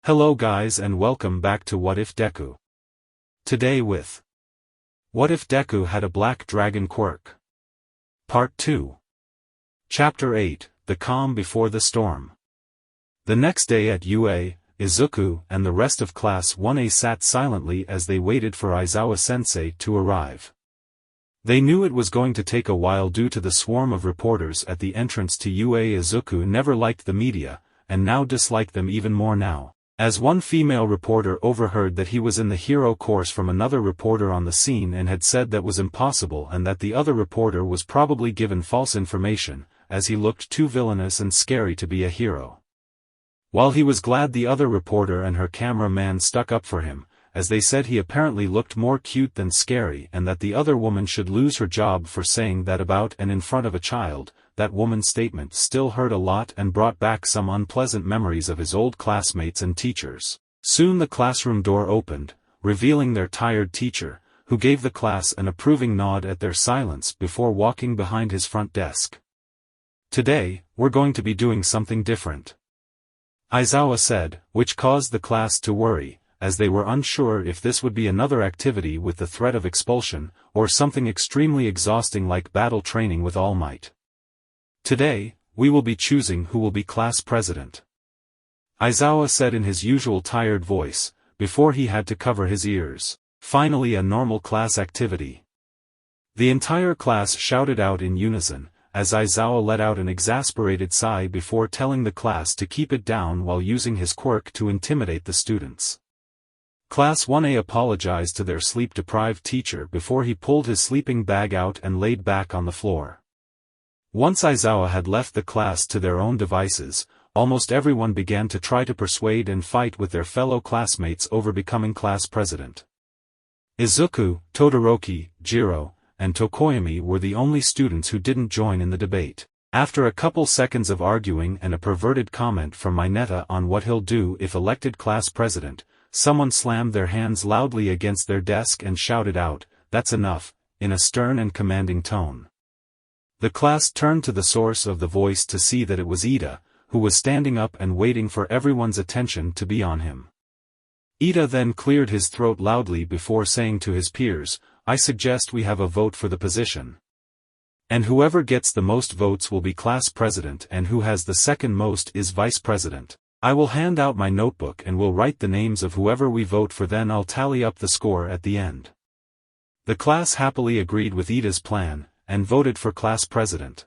Hello guys and welcome back to What If Deku. Today with What If Deku Had a Black Dragon Quirk? Part 2. Chapter 8, The Calm Before the Storm. The next day at UA, Izuku and the rest of Class 1A sat silently as they waited for Aizawa-sensei to arrive. They knew it was going to take a while due to the swarm of reporters at the entrance to UA. Izuku never liked the media, and now disliked them even more now, as one female reporter overheard that he was in the hero course from another reporter on the scene and had said that was impossible and that the other reporter was probably given false information, as he looked too villainous and scary to be a hero. While he was glad the other reporter and her camera-man stuck up for him, as they said he apparently looked more cute than scary and that the other woman should lose her job for saying that about and in front of a child, that woman's statement still hurt a lot and brought back some unpleasant memories of his old classmates and teachers. Soon the classroom door opened, revealing their tired teacher, who gave the class an approving nod at their silence before walking behind his front desk. "Today, we're going to be doing something different," Aizawa said, which caused the class to worry, as they were unsure if this would be another activity with the threat of expulsion, or something extremely exhausting like battle training with All Might. "Today, we will be choosing who will be class president," Aizawa said in his usual tired voice, before he had to cover his ears. Finally a normal class activity. The entire class shouted out in unison, as Aizawa let out an exasperated sigh before telling the class to keep it down while using his quirk to intimidate the students. Class 1A apologized to their sleep-deprived teacher before he pulled his sleeping bag out and laid back on the floor. Once Aizawa had left the class to their own devices, almost everyone began to try to persuade and fight with their fellow classmates over becoming class president. Izuku, Todoroki, Jiro, and Tokoyami were the only students who didn't join in the debate. After a couple seconds of arguing and a perverted comment from Mineta on what he'll do if elected class president, someone slammed their hands loudly against their desk and shouted out, "That's enough," in a stern and commanding tone. The class turned to the source of the voice to see that it was Ida, who was standing up and waiting for everyone's attention to be on him. Ida then cleared his throat loudly before saying to his peers, "I suggest we have a vote for the position. And whoever gets the most votes will be class president and who has the second most is vice president. I will hand out my notebook and will write the names of whoever we vote for, then I'll tally up the score at the end." The class happily agreed with Ida's plan, and voted for class president.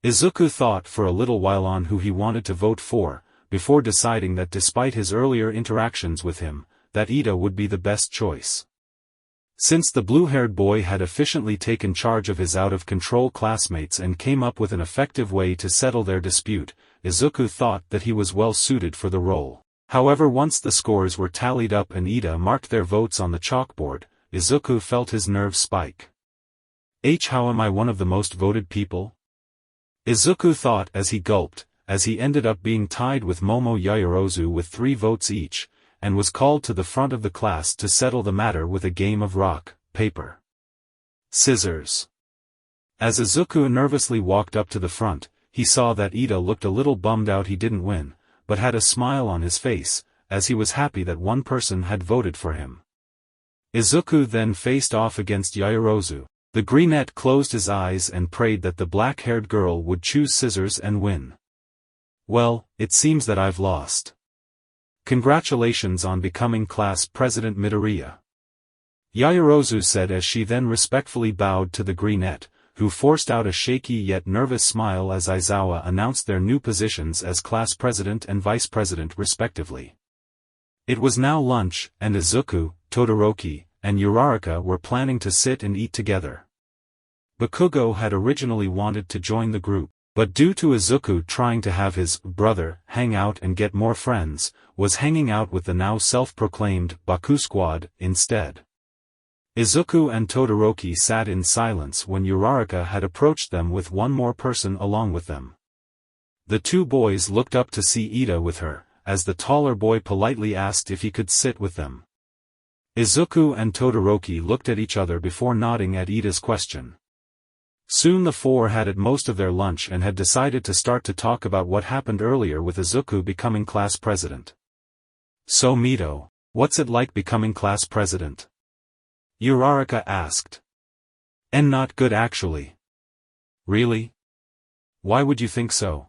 Izuku thought for a little while on who he wanted to vote for, before deciding that despite his earlier interactions with him, that Ida would be the best choice. Since the blue-haired boy had efficiently taken charge of his out-of-control classmates and came up with an effective way to settle their dispute, Izuku thought that he was well suited for the role. However, once the scores were tallied up and Ida marked their votes on the chalkboard, Izuku felt his nerves spike. How am I one of the most voted people? Izuku thought as he gulped, as he ended up being tied with Momo Yaoyorozu with 3 votes each, and was called to the front of the class to settle the matter with a game of rock, paper, scissors. As Izuku nervously walked up to the front, he saw that Ida looked a little bummed out he didn't win, but had a smile on his face, as he was happy that one person had voted for him. Izuku then faced off against Yaoyorozu. The greenette closed his eyes and prayed that the black-haired girl would choose scissors and win. "Well, it seems that I've lost. Congratulations on becoming class president, Midoriya," Yaoyorozu said as she then respectfully bowed to the greenette, who forced out a shaky yet nervous smile as Aizawa announced their new positions as class president and vice president respectively. It was now lunch, and Izuku, Todoroki, and Uraraka were planning to sit and eat together. Bakugo had originally wanted to join the group, but due to Izuku trying to have his brother hang out and get more friends, was hanging out with the now self-proclaimed Baku Squad instead. Izuku and Todoroki sat in silence when Uraraka had approached them with one more person along with them. The two boys looked up to see Ida with her, as the taller boy politely asked if he could sit with them. Izuku and Todoroki looked at each other before nodding at Ida's question. Soon the four had had most of their lunch and had decided to start to talk about what happened earlier with Izuku becoming class president. So Mito, what's it like becoming class president? Uraraka asked. And not good actually. Really? Why would you think so?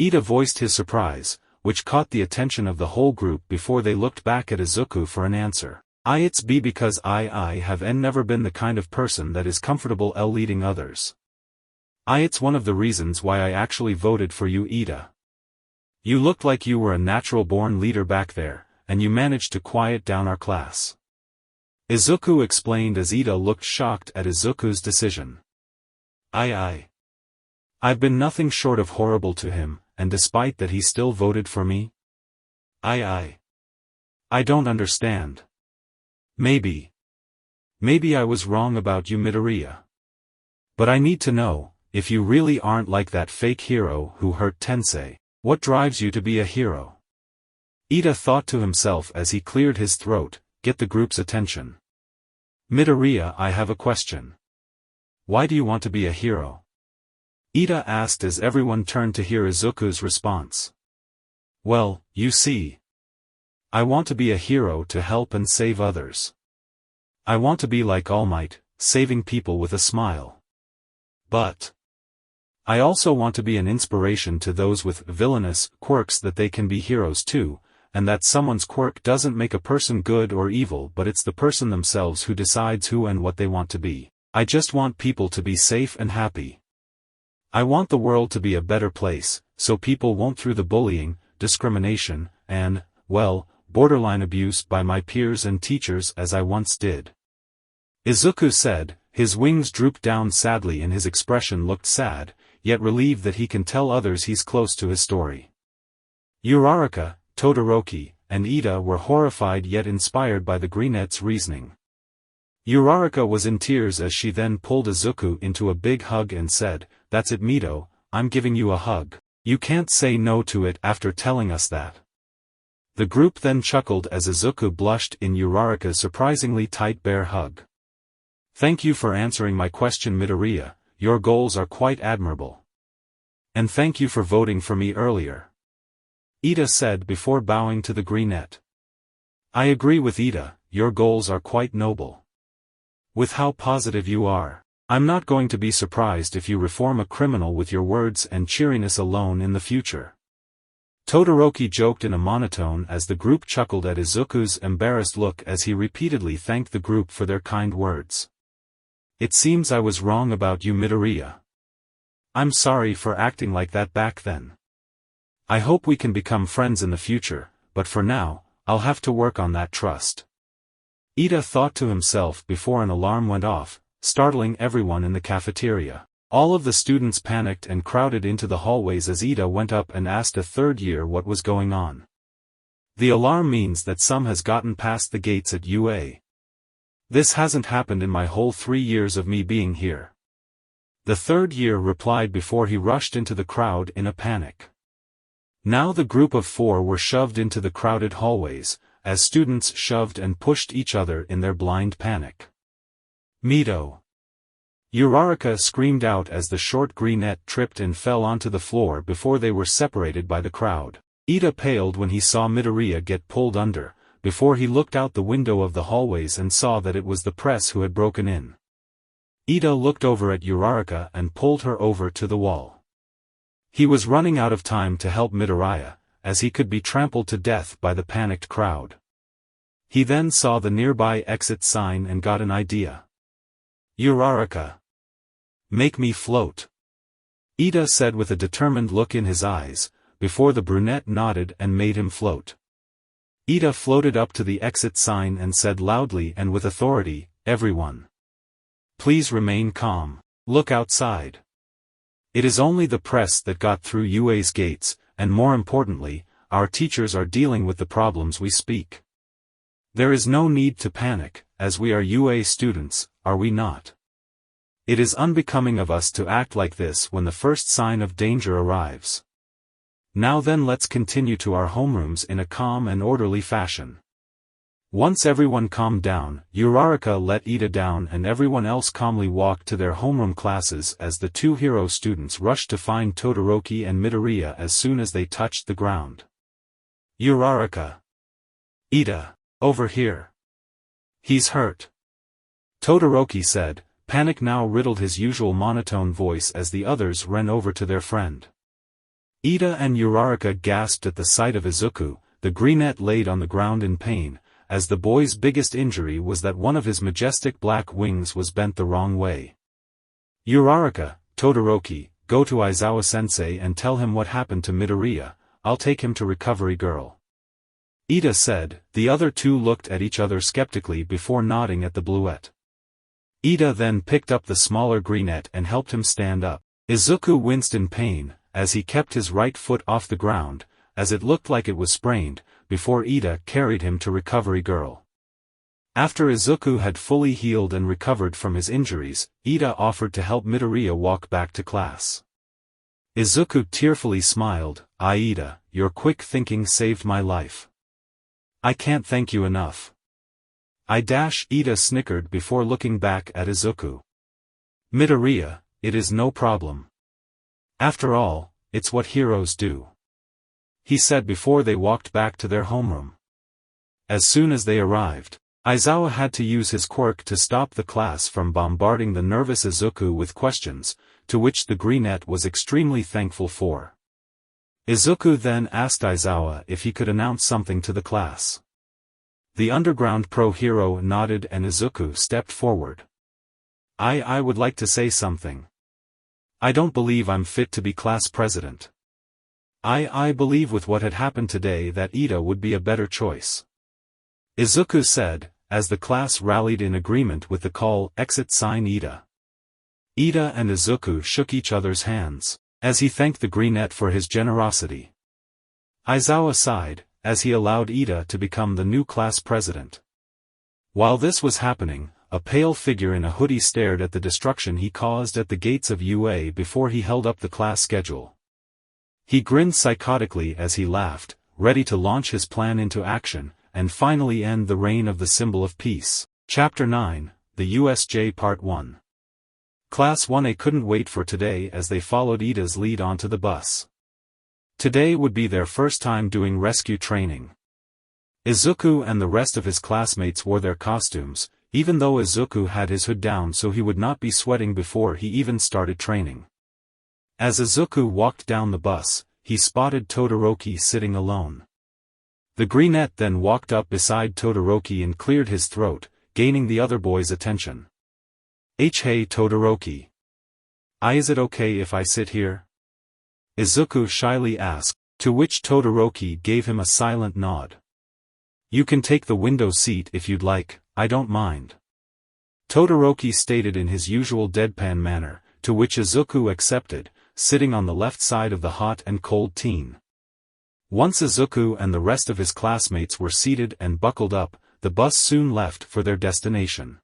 Ida voiced his surprise, which caught the attention of the whole group before they looked back at Izuku for an answer. It's because I have never been the kind of person that is comfortable leading others. It's one of the reasons why I actually voted for you, Ida. You looked like you were a natural-born leader back there, and you managed to quiet down our class. Izuku explained as Ida looked shocked at Izuku's decision. I've been nothing short of horrible to him, and despite that he still voted for me? I don't understand. Maybe I was wrong about you, Midoriya. But I need to know, if you really aren't like that fake hero who hurt Tensei, what drives you to be a hero? Ida thought to himself as he cleared his throat, get the group's attention. Midoriya, I have a question. Why do you want to be a hero? Ida asked as everyone turned to hear Izuku's response. Well, you see. I want to be a hero to help and save others. I want to be like All Might, saving people with a smile. But I also want to be an inspiration to those with villainous quirks, that they can be heroes too, and that someone's quirk doesn't make a person good or evil, but it's the person themselves who decides who and what they want to be. I just want people to be safe and happy. I want the world to be a better place, so people won't through the bullying, discrimination, and, well, borderline abuse by my peers and teachers as I once did. Izuku said, his wings drooped down sadly and his expression looked sad, yet relieved that he can tell others he's close to his story. Uraraka, Todoroki, and Ida were horrified yet inspired by the Greenette's reasoning. Uraraka was in tears as she then pulled Izuku into a big hug and said, "That's it, Mito, I'm giving you a hug. You can't say no to it after telling us that." The group then chuckled as Izuku blushed in Uraraka's surprisingly tight bear hug. Thank you for answering my question, Midoriya, your goals are quite admirable. And thank you for voting for me earlier. Ida said before bowing to the Greenette. I agree with Ida, your goals are quite noble. With how positive you are, I'm not going to be surprised if you reform a criminal with your words and cheeriness alone in the future. Todoroki joked in a monotone as the group chuckled at Izuku's embarrassed look as he repeatedly thanked the group for their kind words. It seems I was wrong about you, Midoriya. I'm sorry for acting like that back then. I hope we can become friends in the future, but for now, I'll have to work on that trust. Ida thought to himself before an alarm went off, startling everyone in the cafeteria. All of the students panicked and crowded into the hallways as Ida went up and asked a third year what was going on. The alarm means that some has gotten past the gates at UA. This hasn't happened in my whole 3 years of me being here. The third year replied before he rushed into the crowd in a panic. Now the group of 4 were shoved into the crowded hallways, as students shoved and pushed each other in their blind panic. Mito! Uraraka screamed out as the short Greenette tripped and fell onto the floor before they were separated by the crowd. Ida paled when he saw Midoriya get pulled under, before he looked out the window of the hallways and saw that it was the press who had broken in. Ida looked over at Uraraka and pulled her over to the wall. He was running out of time to help Midoriya, as he could be trampled to death by the panicked crowd. He then saw the nearby exit sign and got an idea. Uraraka! Make me float! Ida said with a determined look in his eyes, before the brunette nodded and made him float. Ida floated up to the exit sign and said loudly and with authority, "Everyone, please remain calm. Look outside. It is only the press that got through UA's gates, and more importantly, our teachers are dealing with the problems we speak. There is no need to panic, as we are UA students, are we not? It is unbecoming of us to act like this when the first sign of danger arrives. Now then, let's continue to our homerooms in a calm and orderly fashion." Once everyone calmed down, Uraraka let Ida down and everyone else calmly walked to their homeroom classes as the 2 hero students rushed to find Todoroki and Midoriya as soon as they touched the ground. Uraraka! Ida, over here. He's hurt. Todoroki said, panic now riddled his usual monotone voice as the others ran over to their friend. Ida and Uraraka gasped at the sight of Izuku, the greenette laid on the ground in pain, as the boy's biggest injury was that one of his majestic black wings was bent the wrong way. Uraraka, Todoroki, go to Aizawa-sensei and tell him what happened to Midoriya, I'll take him to Recovery Girl. Ida said. The other two looked at each other skeptically before nodding at the bluette. Ida then picked up the smaller greenette and helped him stand up. Izuku winced in pain, as he kept his right foot off the ground, as it looked like it was sprained, before Ida carried him to Recovery Girl. After Izuku had fully healed and recovered from his injuries, Ida offered to help Midoriya walk back to class. Izuku tearfully smiled, Ida, your quick thinking saved my life. I can't thank you enough. Ida snickered before looking back at Izuku. Midoriya, it is no problem. After all, it's what heroes do. He said before they walked back to their homeroom. As soon as they arrived, Aizawa had to use his quirk to stop the class from bombarding the nervous Izuku with questions, to which the greenette was extremely thankful for. Izuku then asked Aizawa if he could announce something to the class. The underground pro hero nodded and Izuku stepped forward. I would like to say something. I don't believe I'm fit to be class president. I believe with what had happened today that Ida would be a better choice. Izuku said, as the class rallied in agreement with the call, exit sign Ida. Ida and Izuku shook each other's hands, as he thanked the greenette for his generosity. Aizawa sighed, as he allowed Ida to become the new class president. While this was happening, a pale figure in a hoodie stared at the destruction he caused at the gates of UA before he held up the class schedule. He grinned psychotically as he laughed, ready to launch his plan into action, and finally end the reign of the symbol of peace. Chapter 9, The USJ Part 1. Class 1A couldn't wait for today as they followed Ida's lead onto the bus. Today would be their first time doing rescue training. Izuku and the rest of his classmates wore their costumes, even though Izuku had his hood down so he would not be sweating before he even started training. As Izuku walked down the bus, he spotted Todoroki sitting alone. The greenette then walked up beside Todoroki and cleared his throat, gaining the other boy's attention. Hey Todoroki. Is it okay if I sit here? Izuku shyly asked, to which Todoroki gave him a silent nod. You can take the window seat if you'd like, I don't mind. Todoroki stated in his usual deadpan manner, to which Izuku accepted, sitting on the left side of the hot and cold teen. Once Izuku and the rest of his classmates were seated and buckled up, the bus soon left for their destination.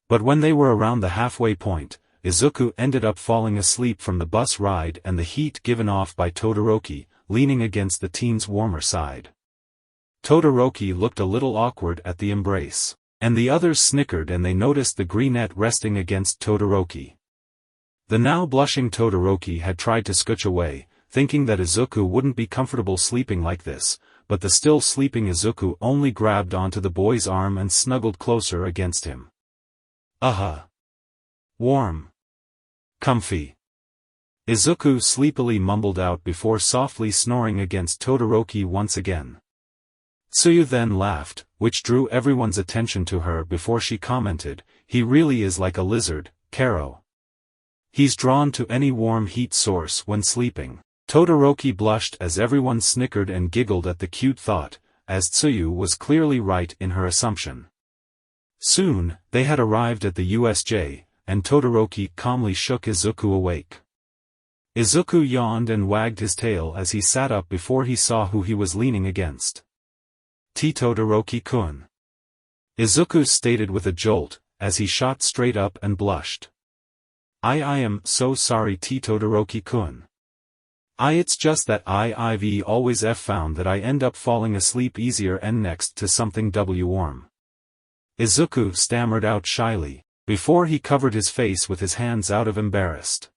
But when they were around the halfway point, Izuku ended up falling asleep from the bus ride and the heat given off by Todoroki, leaning against the teen's warmer side. Todoroki looked a little awkward at the embrace, and the others snickered and they noticed the greenette resting against Todoroki. The now blushing Todoroki had tried to scooch away, thinking that Izuku wouldn't be comfortable sleeping like this, but the still sleeping Izuku only grabbed onto the boy's arm and snuggled closer against him. Warm. Comfy. Izuku sleepily mumbled out before softly snoring against Todoroki once again. Tsuyu then laughed, which drew everyone's attention to her before she commented, he really is like a lizard, Karo. He's drawn to any warm heat source when sleeping. Todoroki blushed as everyone snickered and giggled at the cute thought, as Tsuyu was clearly right in her assumption. Soon, they had arrived at the USJ, and Todoroki calmly shook Izuku awake. Izuku yawned and wagged his tail as he sat up before he saw who he was leaning against. Todoroki-kun. Izuku stated with a jolt, as he shot straight up and blushed. I am so sorry Todoroki-kun. It's just that I've always found that I end up falling asleep easier and next to something warm. Izuku stammered out shyly, before he covered his face with his hands out of embarrassed.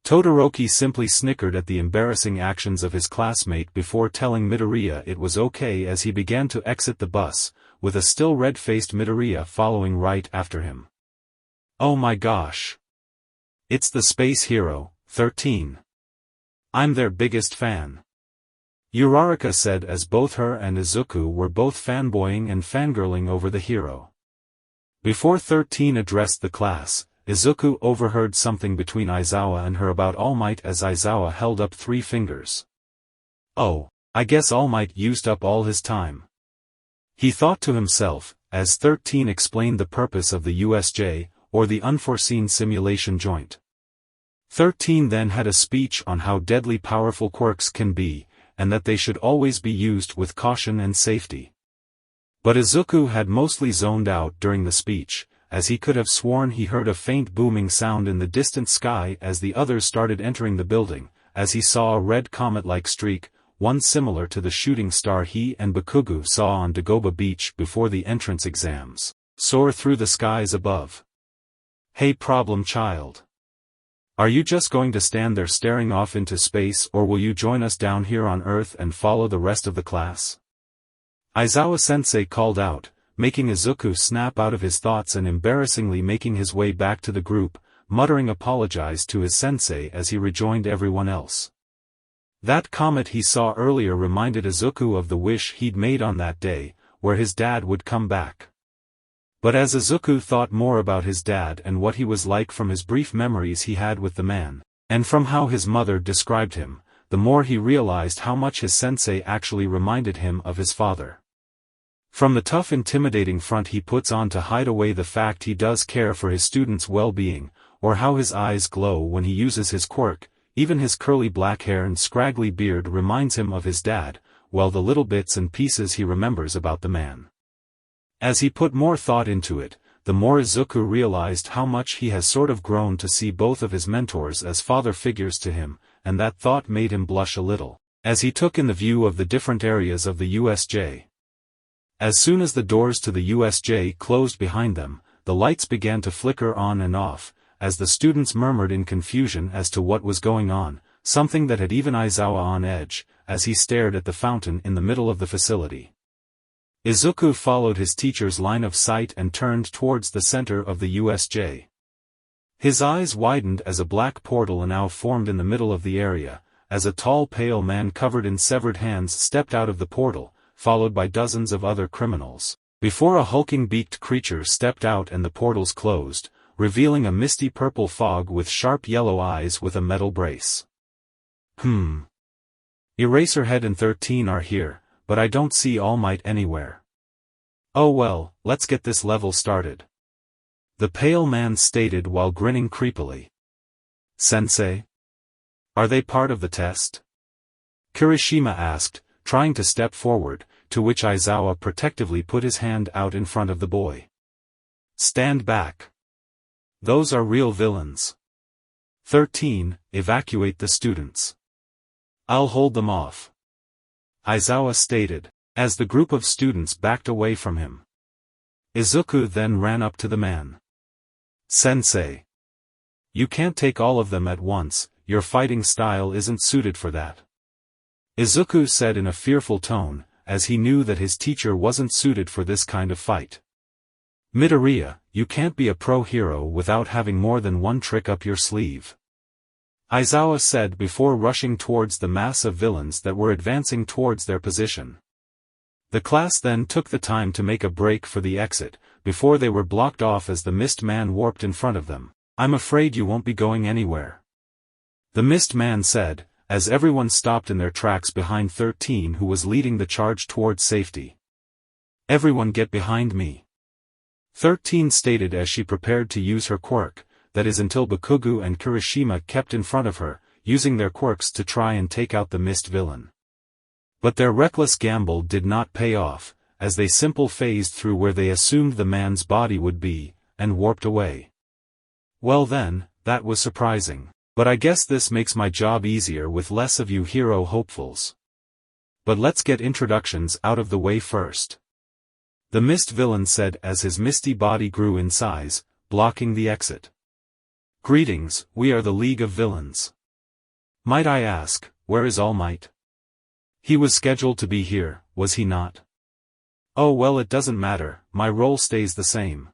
Todoroki simply snickered at the embarrassing actions of his classmate before telling Midoriya it was okay as he began to exit the bus, with a still red-faced Midoriya following right after him. Oh my gosh! It's the space hero, 13. I'm their biggest fan. Uraraka said as both her and Izuku were both fanboying and fangirling over the hero. Before 13 addressed the class, Izuku overheard something between Aizawa and her about All Might as Aizawa held up 3 fingers. Oh, I guess All Might used up all his time. He thought to himself, as 13 explained the purpose of the USJ, or the Unforeseen Simulation Joint. 13 then had a speech on how deadly powerful quirks can be, and that they should always be used with caution and safety. But Izuku had mostly zoned out during the speech, as he could have sworn he heard a faint booming sound in the distant sky as the others started entering the building, as he saw a red comet-like streak, one similar to the shooting star he and Bakugo saw on Dagoba Beach before the entrance exams, soar through the skies above. Hey problem child. Are you just going to stand there staring off into space, or will you join us down here on Earth and follow the rest of the class? Aizawa-sensei called out, making Izuku snap out of his thoughts and embarrassingly making his way back to the group, muttering apologies to his sensei as he rejoined everyone else. That comet he saw earlier reminded Izuku of the wish he'd made on that day, where his dad would come back. But as Izuku thought more about his dad and what he was like from his brief memories he had with the man, and from how his mother described him, the more he realized how much his sensei actually reminded him of his father. From the tough intimidating front he puts on to hide away the fact he does care for his students' well-being, or how his eyes glow when he uses his quirk, even his curly black hair and scraggly beard reminds him of his dad, while the little bits and pieces he remembers about the man. As he put more thought into it, the more Izuku realized how much he has sort of grown to see both of his mentors as father figures to him, and that thought made him blush a little, as he took in the view of the different areas of the USJ. As soon as the doors to the USJ closed behind them, the lights began to flicker on and off, as the students murmured in confusion as to what was going on, something that had even Aizawa on edge, as he stared at the fountain in the middle of the facility. Izuku followed his teacher's line of sight and turned towards the center of the USJ. His eyes widened as a black portal now formed in the middle of the area, as a tall pale man covered in severed hands stepped out of the portal, followed by dozens of other criminals, before a hulking beaked creature stepped out and the portals closed, revealing a misty purple fog with sharp yellow eyes with a metal brace. Eraserhead and 13 are here, but I don't see All Might anywhere. Oh well, let's get this level started. The pale man stated while grinning creepily. Sensei? Are they part of the test? Kirishima asked, trying to step forward, to which Aizawa protectively put his hand out in front of the boy. Stand back. Those are real villains. 13, evacuate the students. I'll hold them off. Aizawa stated, as the group of students backed away from him. Izuku then ran up to the man. Sensei. You can't take all of them at once, your fighting style isn't suited for that. Izuku said in a fearful tone, as he knew that his teacher wasn't suited for this kind of fight. Midoriya, you can't be a pro hero without having more than one trick up your sleeve. Aizawa said before rushing towards the mass of villains that were advancing towards their position. The class then took the time to make a break for the exit, before they were blocked off as the mist man warped in front of them. I'm afraid you won't be going anywhere. The mist man said, as everyone stopped in their tracks behind 13 who was leading the charge towards safety. Everyone get behind me. 13 stated as she prepared to use her quirk, that is until Bakugo and Kirishima kept in front of her, using their quirks to try and take out the mist villain. But their reckless gamble did not pay off, as they simply phased through where they assumed the man's body would be, and warped away. Well then, that was surprising, but I guess this makes my job easier with less of you hero hopefuls. But let's get introductions out of the way first. The mist villain said as his misty body grew in size, blocking the exit. Greetings, we are the League of Villains. Might I ask, where is All Might? He was scheduled to be here, was he not? Oh well, it doesn't matter, my role stays the same.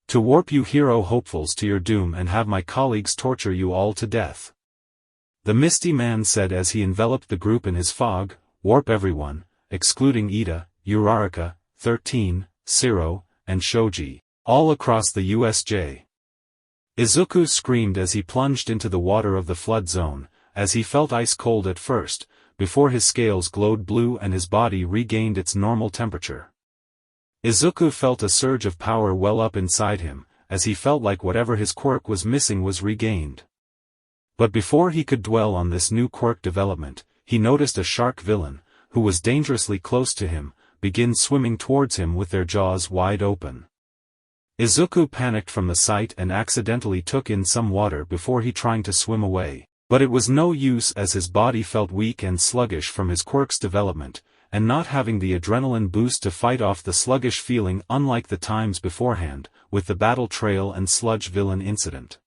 To warp you hero hopefuls to your doom and have my colleagues torture you all to death. The Misty Man said as he enveloped the group in his fog. Warp everyone, excluding Ida, Uraraka, 13, Ciro, and Shoji, all across the USJ. Izuku screamed as he plunged into the water of the flood zone, as he felt ice cold at first, before his scales glowed blue and his body regained its normal temperature. Izuku felt a surge of power well up inside him, as he felt like whatever his quirk was missing was regained. But before he could dwell on this new quirk development, he noticed a shark villain, who was dangerously close to him, begin swimming towards him with their jaws wide open. Izuku panicked from the sight and accidentally took in some water before he tried to swim away, but it was no use as his body felt weak and sluggish from his quirk's development, and not having the adrenaline boost to fight off the sluggish feeling unlike the times beforehand, with the battle trail and sludge villain incident.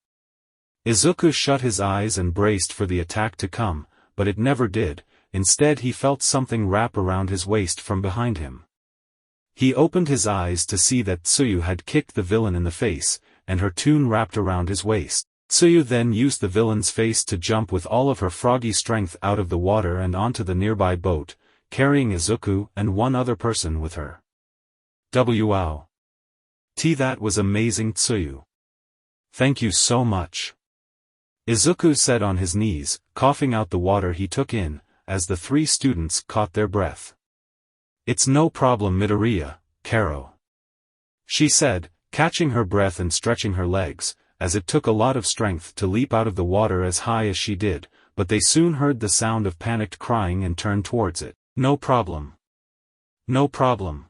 Izuku shut his eyes and braced for the attack to come, but it never did. Instead he felt something wrap around his waist from behind him. He opened his eyes to see that Tsuyu had kicked the villain in the face, and her tune wrapped around his waist. Tsuyu then used the villain's face to jump with all of her froggy strength out of the water and onto the nearby boat, carrying Izuku and one other person with her. Wow. That was amazing, Tsuyu. Thank you so much. Izuku said on his knees, coughing out the water he took in, as the three students caught their breath. It's no problem, Midoriya, Karo. She said, catching her breath and stretching her legs, as it took a lot of strength to leap out of the water as high as she did, but they soon heard the sound of panicked crying and turned towards it. No problem. No problem.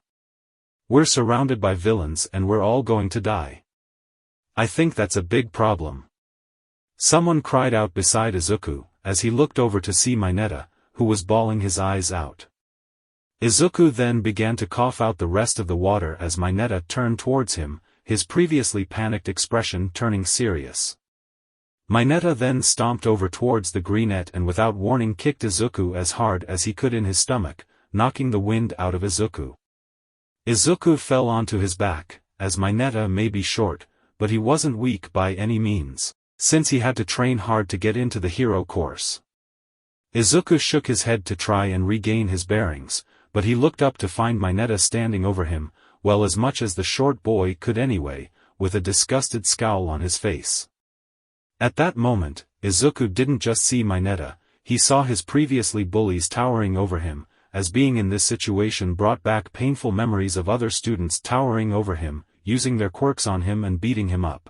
We're surrounded by villains and we're all going to die. I think that's a big problem. Someone cried out beside Izuku, as he looked over to see Mineta, who was bawling his eyes out. Izuku then began to cough out the rest of the water as Mineta turned towards him, his previously panicked expression turning serious. Mineta then stomped over towards the greenette and without warning kicked Izuku as hard as he could in his stomach, knocking the wind out of Izuku. Izuku fell onto his back, as Mineta may be short, but he wasn't weak by any means, since he had to train hard to get into the hero course. Izuku shook his head to try and regain his bearings, but he looked up to find Mineta standing over him, well as much as the short boy could anyway, with a disgusted scowl on his face. At that moment, Izuku didn't just see Mineta, he saw his previously bullies towering over him, as being in this situation brought back painful memories of other students towering over him, using their quirks on him and beating him up.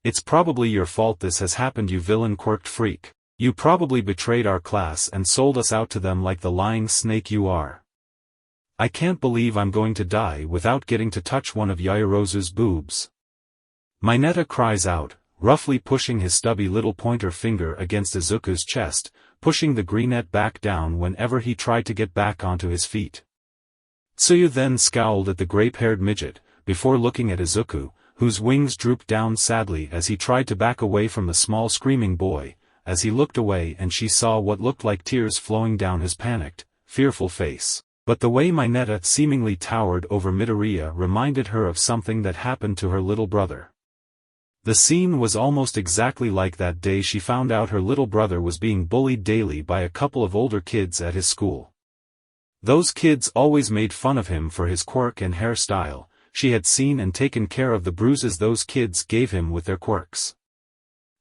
It's probably your fault this has happened, you villain quirked freak. You probably betrayed our class and sold us out to them like the lying snake you are. I can't believe I'm going to die without getting to touch one of Yairozu's boobs. Mineta cries out, roughly pushing his stubby little pointer finger against Izuku's chest, pushing the greenette back down whenever he tried to get back onto his feet. Tsuyu then scowled at the grape-haired midget, before looking at Izuku, whose wings drooped down sadly as he tried to back away from the small screaming boy. As he looked away and she saw what looked like tears flowing down his panicked, fearful face. But the way Mineta seemingly towered over Midoriya reminded her of something that happened to her little brother. The scene was almost exactly like that day she found out her little brother was being bullied daily by a couple of older kids at his school. Those kids always made fun of him for his quirk and hairstyle. She had seen and taken care of the bruises those kids gave him with their quirks.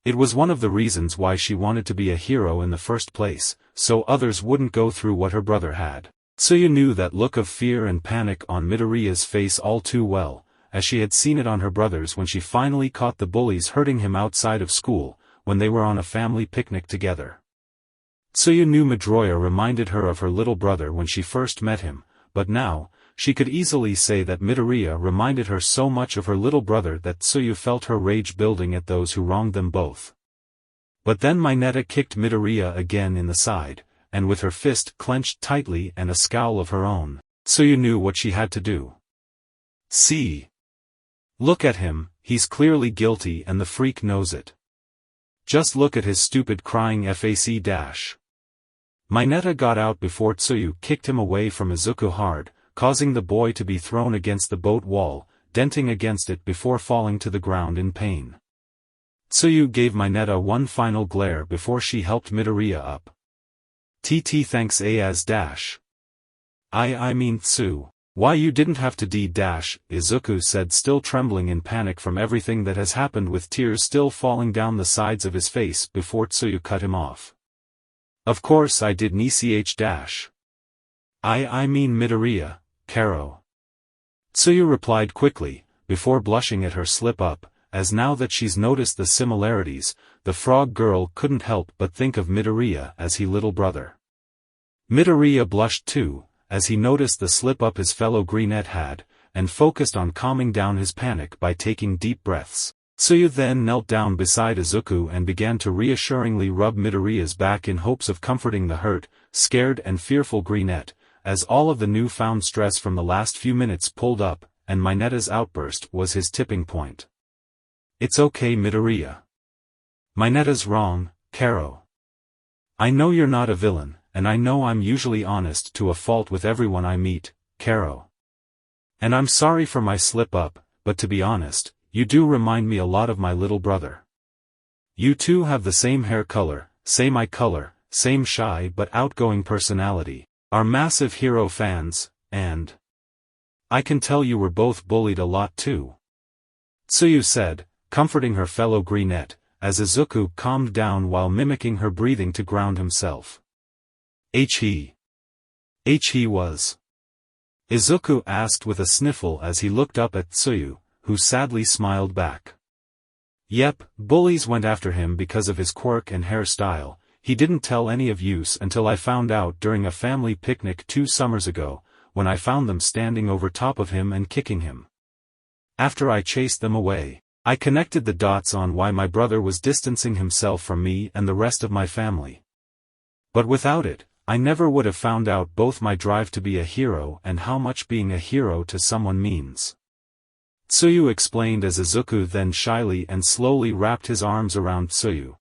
It was one of the reasons why she wanted to be a hero in the first place, so others wouldn't go through what her brother had. Tsuyu knew that look of fear and panic on Midoriya's face all too well, as she had seen it on her brother's when she finally caught the bullies hurting him outside of school, when they were on a family picnic together. Tsuyu knew Midoriya reminded her of her little brother when she first met him, but now, she could easily say that Midoriya reminded her so much of her little brother that Tsuyu felt her rage building at those who wronged them both. But then Mineta kicked Midoriya again in the side, and with her fist clenched tightly and a scowl of her own, Tsuyu knew what she had to do. See. Look at him, he's clearly guilty and the freak knows it. Just look at his stupid crying face dash. Mineta got out before Tsuyu kicked him away from Izuku hard, causing the boy to be thrown against the boat wall, denting against it before falling to the ground in pain. Tsuyu gave Mineta one final glare before she helped Midoriya up. TT thanks as dash. I mean Tsu. Why you didn't have to dash, Izuku said, still trembling in panic from everything that has happened, with tears still falling down the sides of his face before Tsuyu cut him off. Of course I did ch dash. I mean Midoriya, Karo. Tsuyu replied quickly, before blushing at her slip-up, as now that she's noticed the similarities, the frog girl couldn't help but think of Midoriya as his little brother. Midoriya blushed too, as he noticed the slip-up his fellow greenette had, and focused on calming down his panic by taking deep breaths. Tsuyu then knelt down beside Izuku and began to reassuringly rub Midoriya's back in hopes of comforting the hurt, scared and fearful greenette, as all of the new-found stress from the last few minutes pulled up, and Mineta's outburst was his tipping point. It's okay, Midoriya. Mineta's wrong, Karo. I know you're not a villain, and I know I'm usually honest to a fault with everyone I meet, Karo. And I'm sorry for my slip-up, but to be honest, you do remind me a lot of my little brother. You two have the same hair color, same eye color, same shy but outgoing personality, are massive hero fans, and I can tell you were both bullied a lot too. Tsuyu said, comforting her fellow greenette, as Izuku calmed down while mimicking her breathing to ground himself. He was. Izuku asked with a sniffle as he looked up at Tsuyu, who sadly smiled back. Yep, bullies went after him because of his quirk and hairstyle. He didn't tell any of yous until I found out during a family picnic 2 summers ago, when I found them standing over top of him and kicking him. After I chased them away, I connected the dots on why my brother was distancing himself from me and the rest of my family. But without it, I never would have found out both my drive to be a hero and how much being a hero to someone means. Tsuyu explained as Izuku then shyly and slowly wrapped his arms around Tsuyu.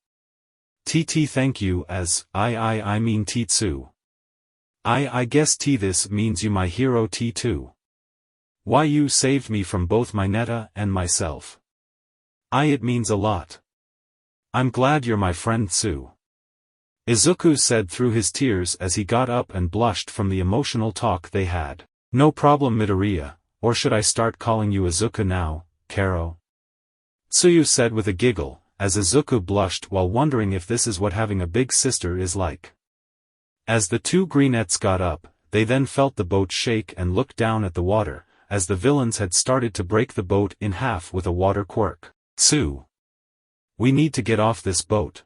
TT thank you as, I mean Tsu. I guess this means you my hero T2. Why you saved me from both Mineta and myself. It means a lot. I'm glad you're my friend Tsu. Izuku said through his tears as he got up and blushed from the emotional talk they had. No problem, Midoriya, or should I start calling you Izuku now, Karo? Tsuyu said with a giggle, as Izuku blushed while wondering if this is what having a big sister is like. As the two greenettes got up, they then felt the boat shake and looked down at the water, as the villains had started to break the boat in half with a water quirk. Tsu. We need to get off this boat.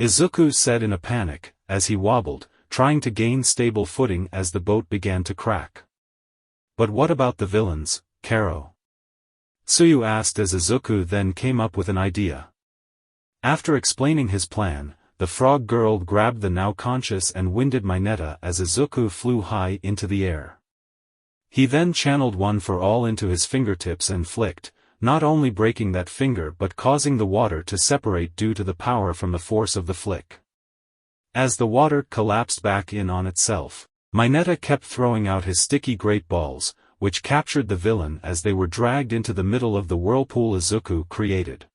Izuku said in a panic, as he wobbled, trying to gain stable footing as the boat began to crack. But what about the villains, Karo? Tsuyu asked as Izuku then came up with an idea. After explaining his plan, the frog girl grabbed the now conscious and winded Mineta as Izuku flew high into the air. He then channeled one for all into his fingertips and flicked, not only breaking that finger but causing the water to separate due to the power from the force of the flick. As the water collapsed back in on itself, Mineta kept throwing out his sticky great balls, which captured the villain as they were dragged into the middle of the whirlpool Izuku created.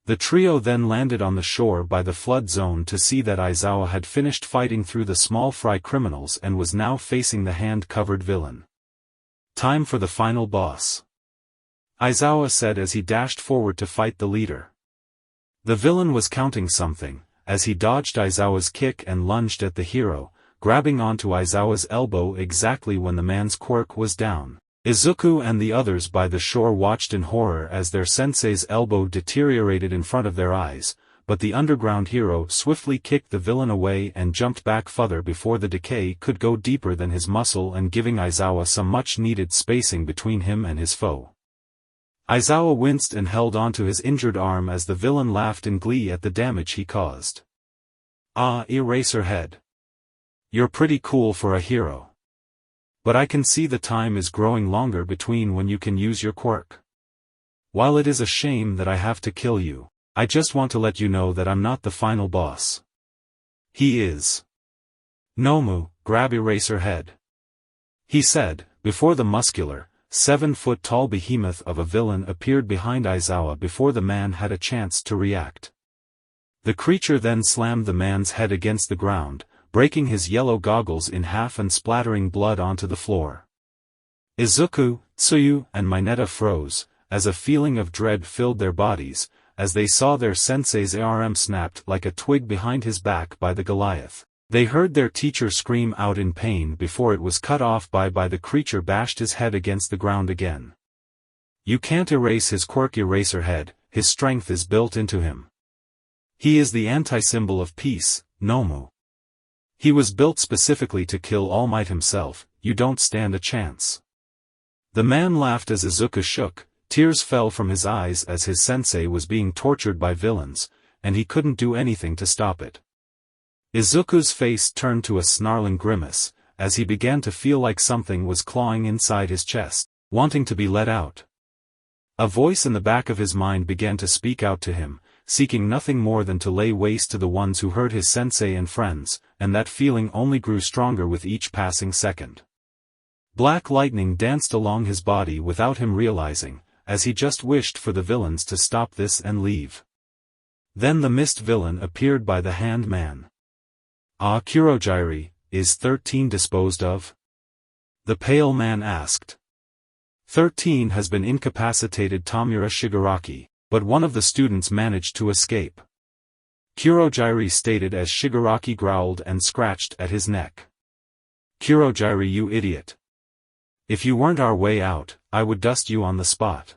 The trio then landed on the shore by the flood zone to see that Aizawa had finished fighting through the small fry criminals and was now facing the hand-covered villain. Time for the final boss. Aizawa said as he dashed forward to fight the leader. The villain was counting something, as he dodged Aizawa's kick and lunged at the hero, grabbing onto Aizawa's elbow exactly when the man's quirk was down. Izuku and the others by the shore watched in horror as their sensei's elbow deteriorated in front of their eyes, but the underground hero swiftly kicked the villain away and jumped back further before the decay could go deeper than his muscle and giving Aizawa some much-needed spacing between him and his foe. Aizawa winced and held onto his injured arm as the villain laughed in glee at the damage he caused. Eraserhead. You're pretty cool for a hero. But I can see the time is growing longer between when you can use your quirk. While it is a shame that I have to kill you, I just want to let you know that I'm not the final boss. He is. Nomu, grab Eraserhead. He said, before the muscular, 7-foot-tall behemoth of a villain appeared behind Aizawa before the man had a chance to react. The creature then slammed the man's head against the ground, breaking his yellow goggles in half and splattering blood onto the floor. Izuku, Tsuyu, and Mineta froze, as a feeling of dread filled their bodies, as they saw their sensei's arm snapped like a twig behind his back by the Goliath. They heard their teacher scream out in pain before it was cut off by the creature bashed his head against the ground again. You can't erase his Quirk Eraserhead, his strength is built into him. He is the anti-symbol of peace, Nomu. He was built specifically to kill All Might himself, you don't stand a chance. The man laughed as Izuku shook, tears fell from his eyes as his sensei was being tortured by villains, and he couldn't do anything to stop it. Izuku's face turned to a snarling grimace, as he began to feel like something was clawing inside his chest, wanting to be let out. A voice in the back of his mind began to speak out to him, seeking nothing more than to lay waste to the ones who hurt his sensei and friends, and that feeling only grew stronger with each passing second. Black lightning danced along his body without him realizing, as he just wished for the villains to stop this and leave. Then the mist villain appeared by the hand man. Ah, Kurogiri, is 13 disposed of? The pale man asked. 13 has been incapacitated Tamura Shigaraki, but one of the students managed to escape. Kurogiri stated as Shigaraki growled and scratched at his neck. Kurogiri, you idiot. If you weren't our way out, I would dust you on the spot.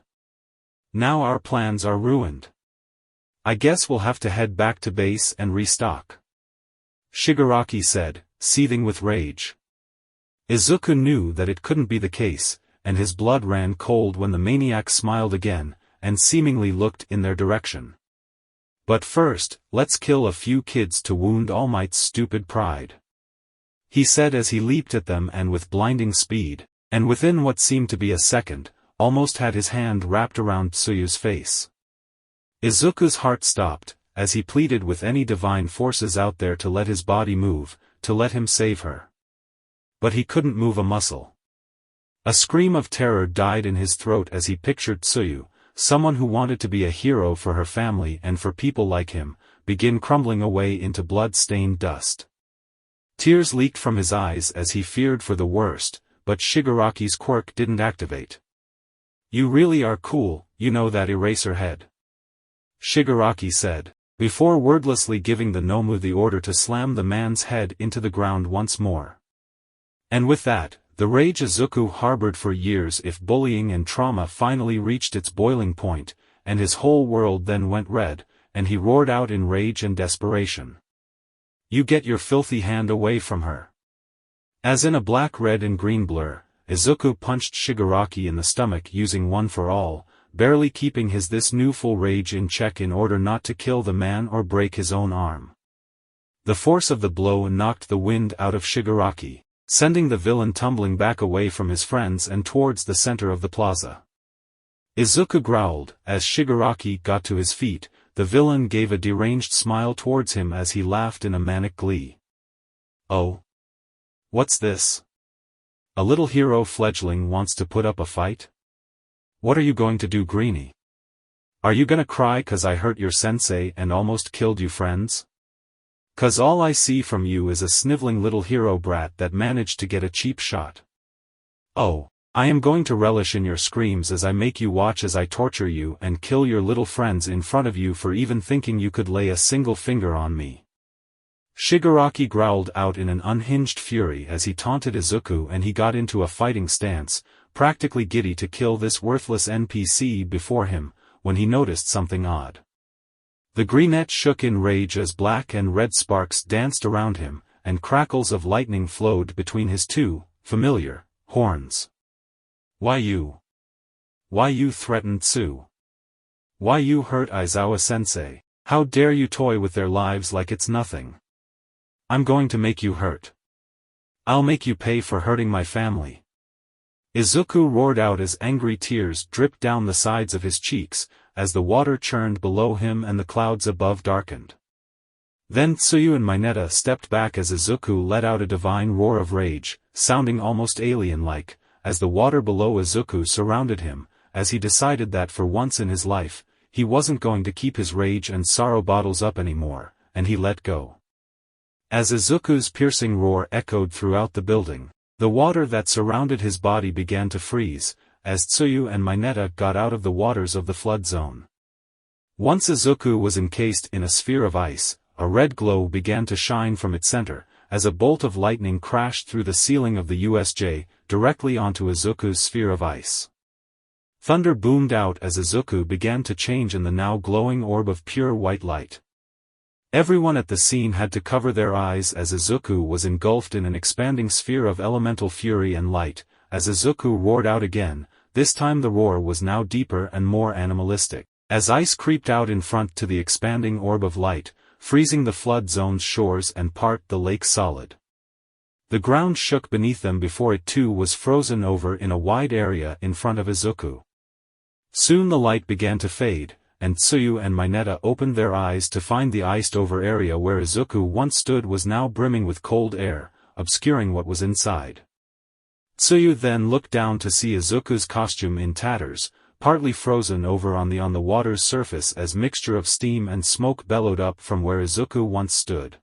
Now our plans are ruined. I guess we'll have to head back to base and restock. Shigaraki said, seething with rage. Izuku knew that it couldn't be the case, and his blood ran cold when the maniac smiled again, and seemingly looked in their direction. But first, let's kill a few kids to wound All Might's stupid pride. He said as he leaped at them and with blinding speed, and within what seemed to be a second, almost had his hand wrapped around Tsuyu's face. Izuku's heart stopped, as he pleaded with any divine forces out there to let his body move, to let him save her. But he couldn't move a muscle. A scream of terror died in his throat as he pictured Tsuyu, someone who wanted to be a hero for her family and for people like him, begin crumbling away into blood-stained dust. Tears leaked from his eyes as he feared for the worst, but Shigaraki's quirk didn't activate. You really are cool, you know that Eraserhead. Shigaraki said, before wordlessly giving the Nomu the order to slam the man's head into the ground once more. And with that, the rage Izuku harbored for years if bullying and trauma finally reached its boiling point, and his whole world then went red, and he roared out in rage and desperation. You get your filthy hand away from her. As in a black, red and green blur, Izuku punched Shigaraki in the stomach using One for All, barely keeping this new full rage in check in order not to kill the man or break his own arm. The force of the blow knocked the wind out of Shigaraki, sending the villain tumbling back away from his friends and towards the center of the plaza. Izuku growled, as Shigaraki got to his feet, the villain gave a deranged smile towards him as he laughed in a manic glee. Oh? What's this? A little hero fledgling wants to put up a fight? What are you going to do, Greenie? Are you gonna cry 'cause I hurt your sensei and almost killed you friends? 'Cause all I see from you is a sniveling little hero brat that managed to get a cheap shot. Oh, I am going to relish in your screams as I make you watch as I torture you and kill your little friends in front of you for even thinking you could lay a single finger on me. Shigaraki growled out in an unhinged fury as he taunted Izuku, and he got into a fighting stance, practically giddy to kill this worthless NPC before him, when he noticed something odd. The greenette shook in rage as black and red sparks danced around him, and crackles of lightning flowed between his two, familiar, horns. Why you? Why you threatened Tsu? Why you hurt Aizawa-sensei? How dare you toy with their lives like it's nothing? I'm going to make you hurt. I'll make you pay for hurting my family. Izuku roared out as angry tears dripped down the sides of his cheeks, as the water churned below him and the clouds above darkened. Then Tsuyu and Mineta stepped back as Izuku let out a divine roar of rage, sounding almost alien-like, as the water below Izuku surrounded him, as he decided that for once in his life, he wasn't going to keep his rage and sorrow bottles up anymore, and he let go. As Izuku's piercing roar echoed throughout the building, the water that surrounded his body began to freeze, as Tsuyu and Mineta got out of the waters of the flood zone. Once Izuku was encased in a sphere of ice, a red glow began to shine from its center, as a bolt of lightning crashed through the ceiling of the USJ, directly onto Izuku's sphere of ice. Thunder boomed out as Izuku began to change in the now glowing orb of pure white light. Everyone at the scene had to cover their eyes as Izuku was engulfed in an expanding sphere of elemental fury and light. As Izuku roared out again, this time the roar was now deeper and more animalistic, as ice creeped out in front to the expanding orb of light, freezing the flood zone's shores and part the lake solid. The ground shook beneath them before it too was frozen over in a wide area in front of Izuku. Soon the light began to fade, and Tsuyu and Mineta opened their eyes to find the iced-over area where Izuku once stood was now brimming with cold air, obscuring what was inside. Tsuyu then looked down to see Izuku's costume in tatters, partly frozen over on the water's surface as mixture of steam and smoke bellowed up from where Izuku once stood.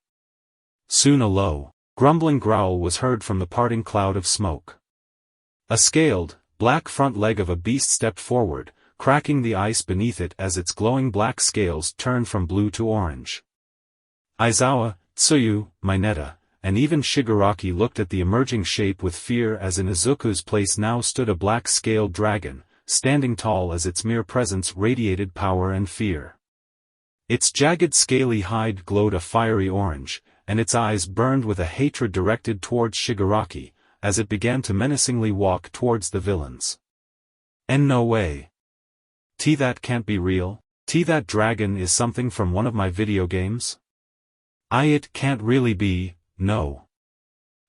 Soon a low, grumbling growl was heard from the parting cloud of smoke. A scaled, black front leg of a beast stepped forward, cracking the ice beneath it as its glowing black scales turned from blue to orange. Aizawa, Tsuyu, Mineta, and even Shigaraki looked at the emerging shape with fear as in Izuku's place now stood a black scaled dragon, standing tall as its mere presence radiated power and fear. Its jagged scaly hide glowed a fiery orange, and its eyes burned with a hatred directed towards Shigaraki, as it began to menacingly walk towards the villains. And no way. That can't be real? That dragon is something from one of my video games? It can't really be, no.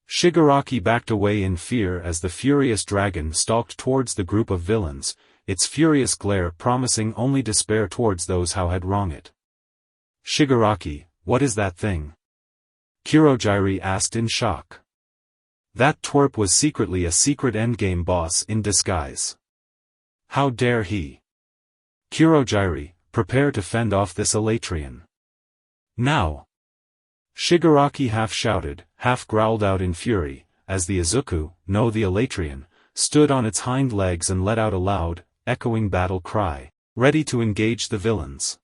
Shigaraki backed away in fear as the furious dragon stalked towards the group of villains, its furious glare promising only despair towards those who had wronged it. Shigaraki, what is that thing? Kurogiri asked in shock. That twerp was secretly a secret endgame boss in disguise. How dare he? Kurogiri, prepare to fend off this Elatrian. Now! Shigaraki half shouted, half growled out in fury, as the Izuku, no the Elatrian, stood on its hind legs and let out a loud, echoing battle cry, ready to engage the villains.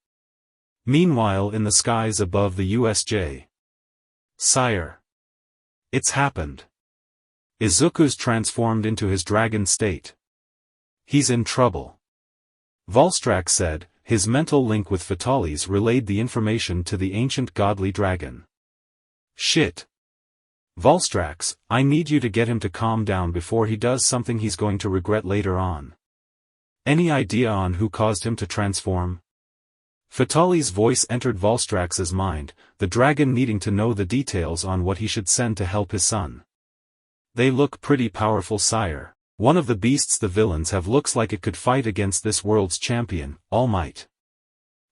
Meanwhile in the skies above the USJ. Sire! It's happened. Izuku's transformed into his dragon state. He's in trouble. Volstrax said, his mental link with Fatales relayed the information to the ancient godly dragon. Shit. Volstrax, I need you to get him to calm down before he does something he's going to regret later on. Any idea on who caused him to transform? Fatales' voice entered Volstrax's mind, the dragon needing to know the details on what he should send to help his son. They look pretty powerful, sire. One of the beasts the villains have looks like it could fight against this world's champion, All Might.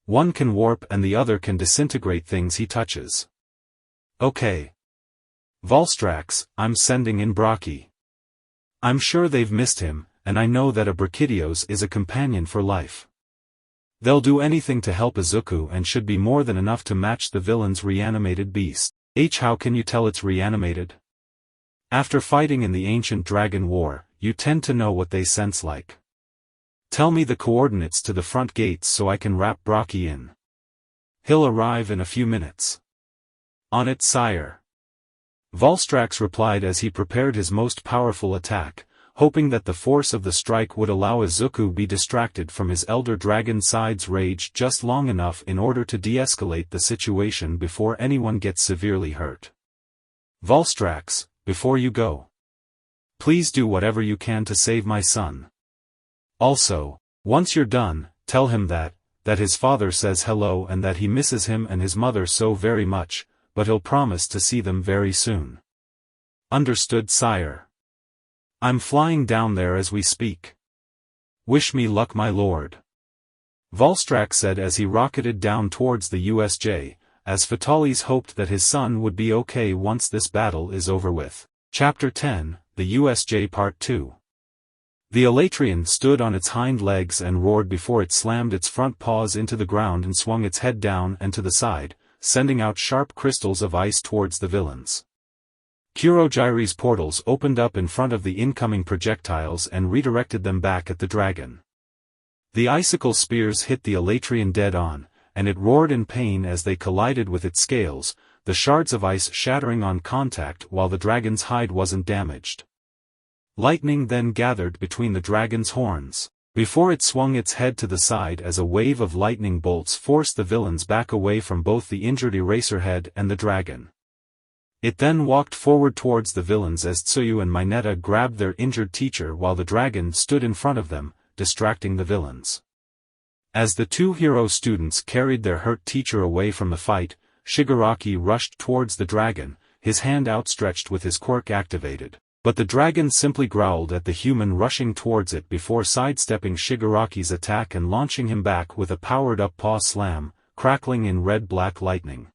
One can warp and the other can disintegrate things he touches. Okay. Volstrax, I'm sending in Braki. I'm sure they've missed him, and I know that a Brachidios is a companion for life. They'll do anything to help Izuku and should be more than enough to match the villain's reanimated beast. How can you tell it's reanimated? After fighting in the ancient dragon war, you tend to know what they sense like. Tell me the coordinates to the front gates so I can wrap Braki in. He'll arrive in a few minutes. On it, sire. Volstrax replied as he prepared his most powerful attack, hoping that the force of the strike would allow Izuku be distracted from his elder dragon side's rage just long enough in order to de-escalate the situation before anyone gets severely hurt. Volstrax, before you go, please do whatever you can to save my son. Also, once you're done, tell him that his father says hello and that he misses him and his mother so very much, but he'll promise to see them very soon. Understood, sire. I'm flying down there as we speak. Wish me luck, my lord. Volstrax said as he rocketed down towards the USJ, as Vitalis hoped that his son would be okay once this battle is over with. Chapter 10, The USJ Part 2. The Elatrian stood on its hind legs and roared before it slammed its front paws into the ground and swung its head down and to the side, sending out sharp crystals of ice towards the villains. Kurogyri's portals opened up in front of the incoming projectiles and redirected them back at the dragon. The icicle spears hit the Elatrian dead on, and it roared in pain as they collided with its scales, the shards of ice shattering on contact while the dragon's hide wasn't damaged. Lightning then gathered between the dragon's horns, before it swung its head to the side as a wave of lightning bolts forced the villains back away from both the injured Eraserhead and the dragon. It then walked forward towards the villains as Tsuyu and Mineta grabbed their injured teacher while the dragon stood in front of them, distracting the villains. As the two hero students carried their hurt teacher away from the fight, Shigaraki rushed towards the dragon, his hand outstretched with his quirk activated, but the dragon simply growled at the human rushing towards it before sidestepping Shigaraki's attack and launching him back with a powered-up paw slam, crackling in red-black lightning.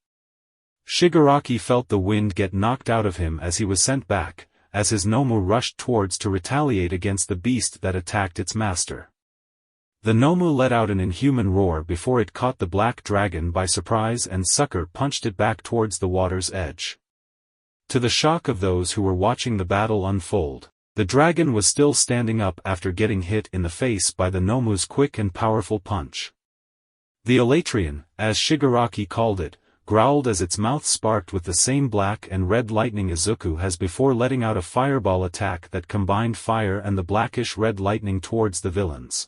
Shigaraki felt the wind get knocked out of him as he was sent back, as his Nomu rushed towards to retaliate against the beast that attacked its master. The Nomu let out an inhuman roar before it caught the black dragon by surprise and sucker punched it back towards the water's edge. To the shock of those who were watching the battle unfold, the dragon was still standing up after getting hit in the face by the Nomu's quick and powerful punch. The Elatrian, as Shigaraki called it, growled as its mouth sparked with the same black and red lightning Izuku has before letting out a fireball attack that combined fire and the blackish-red lightning towards the villains.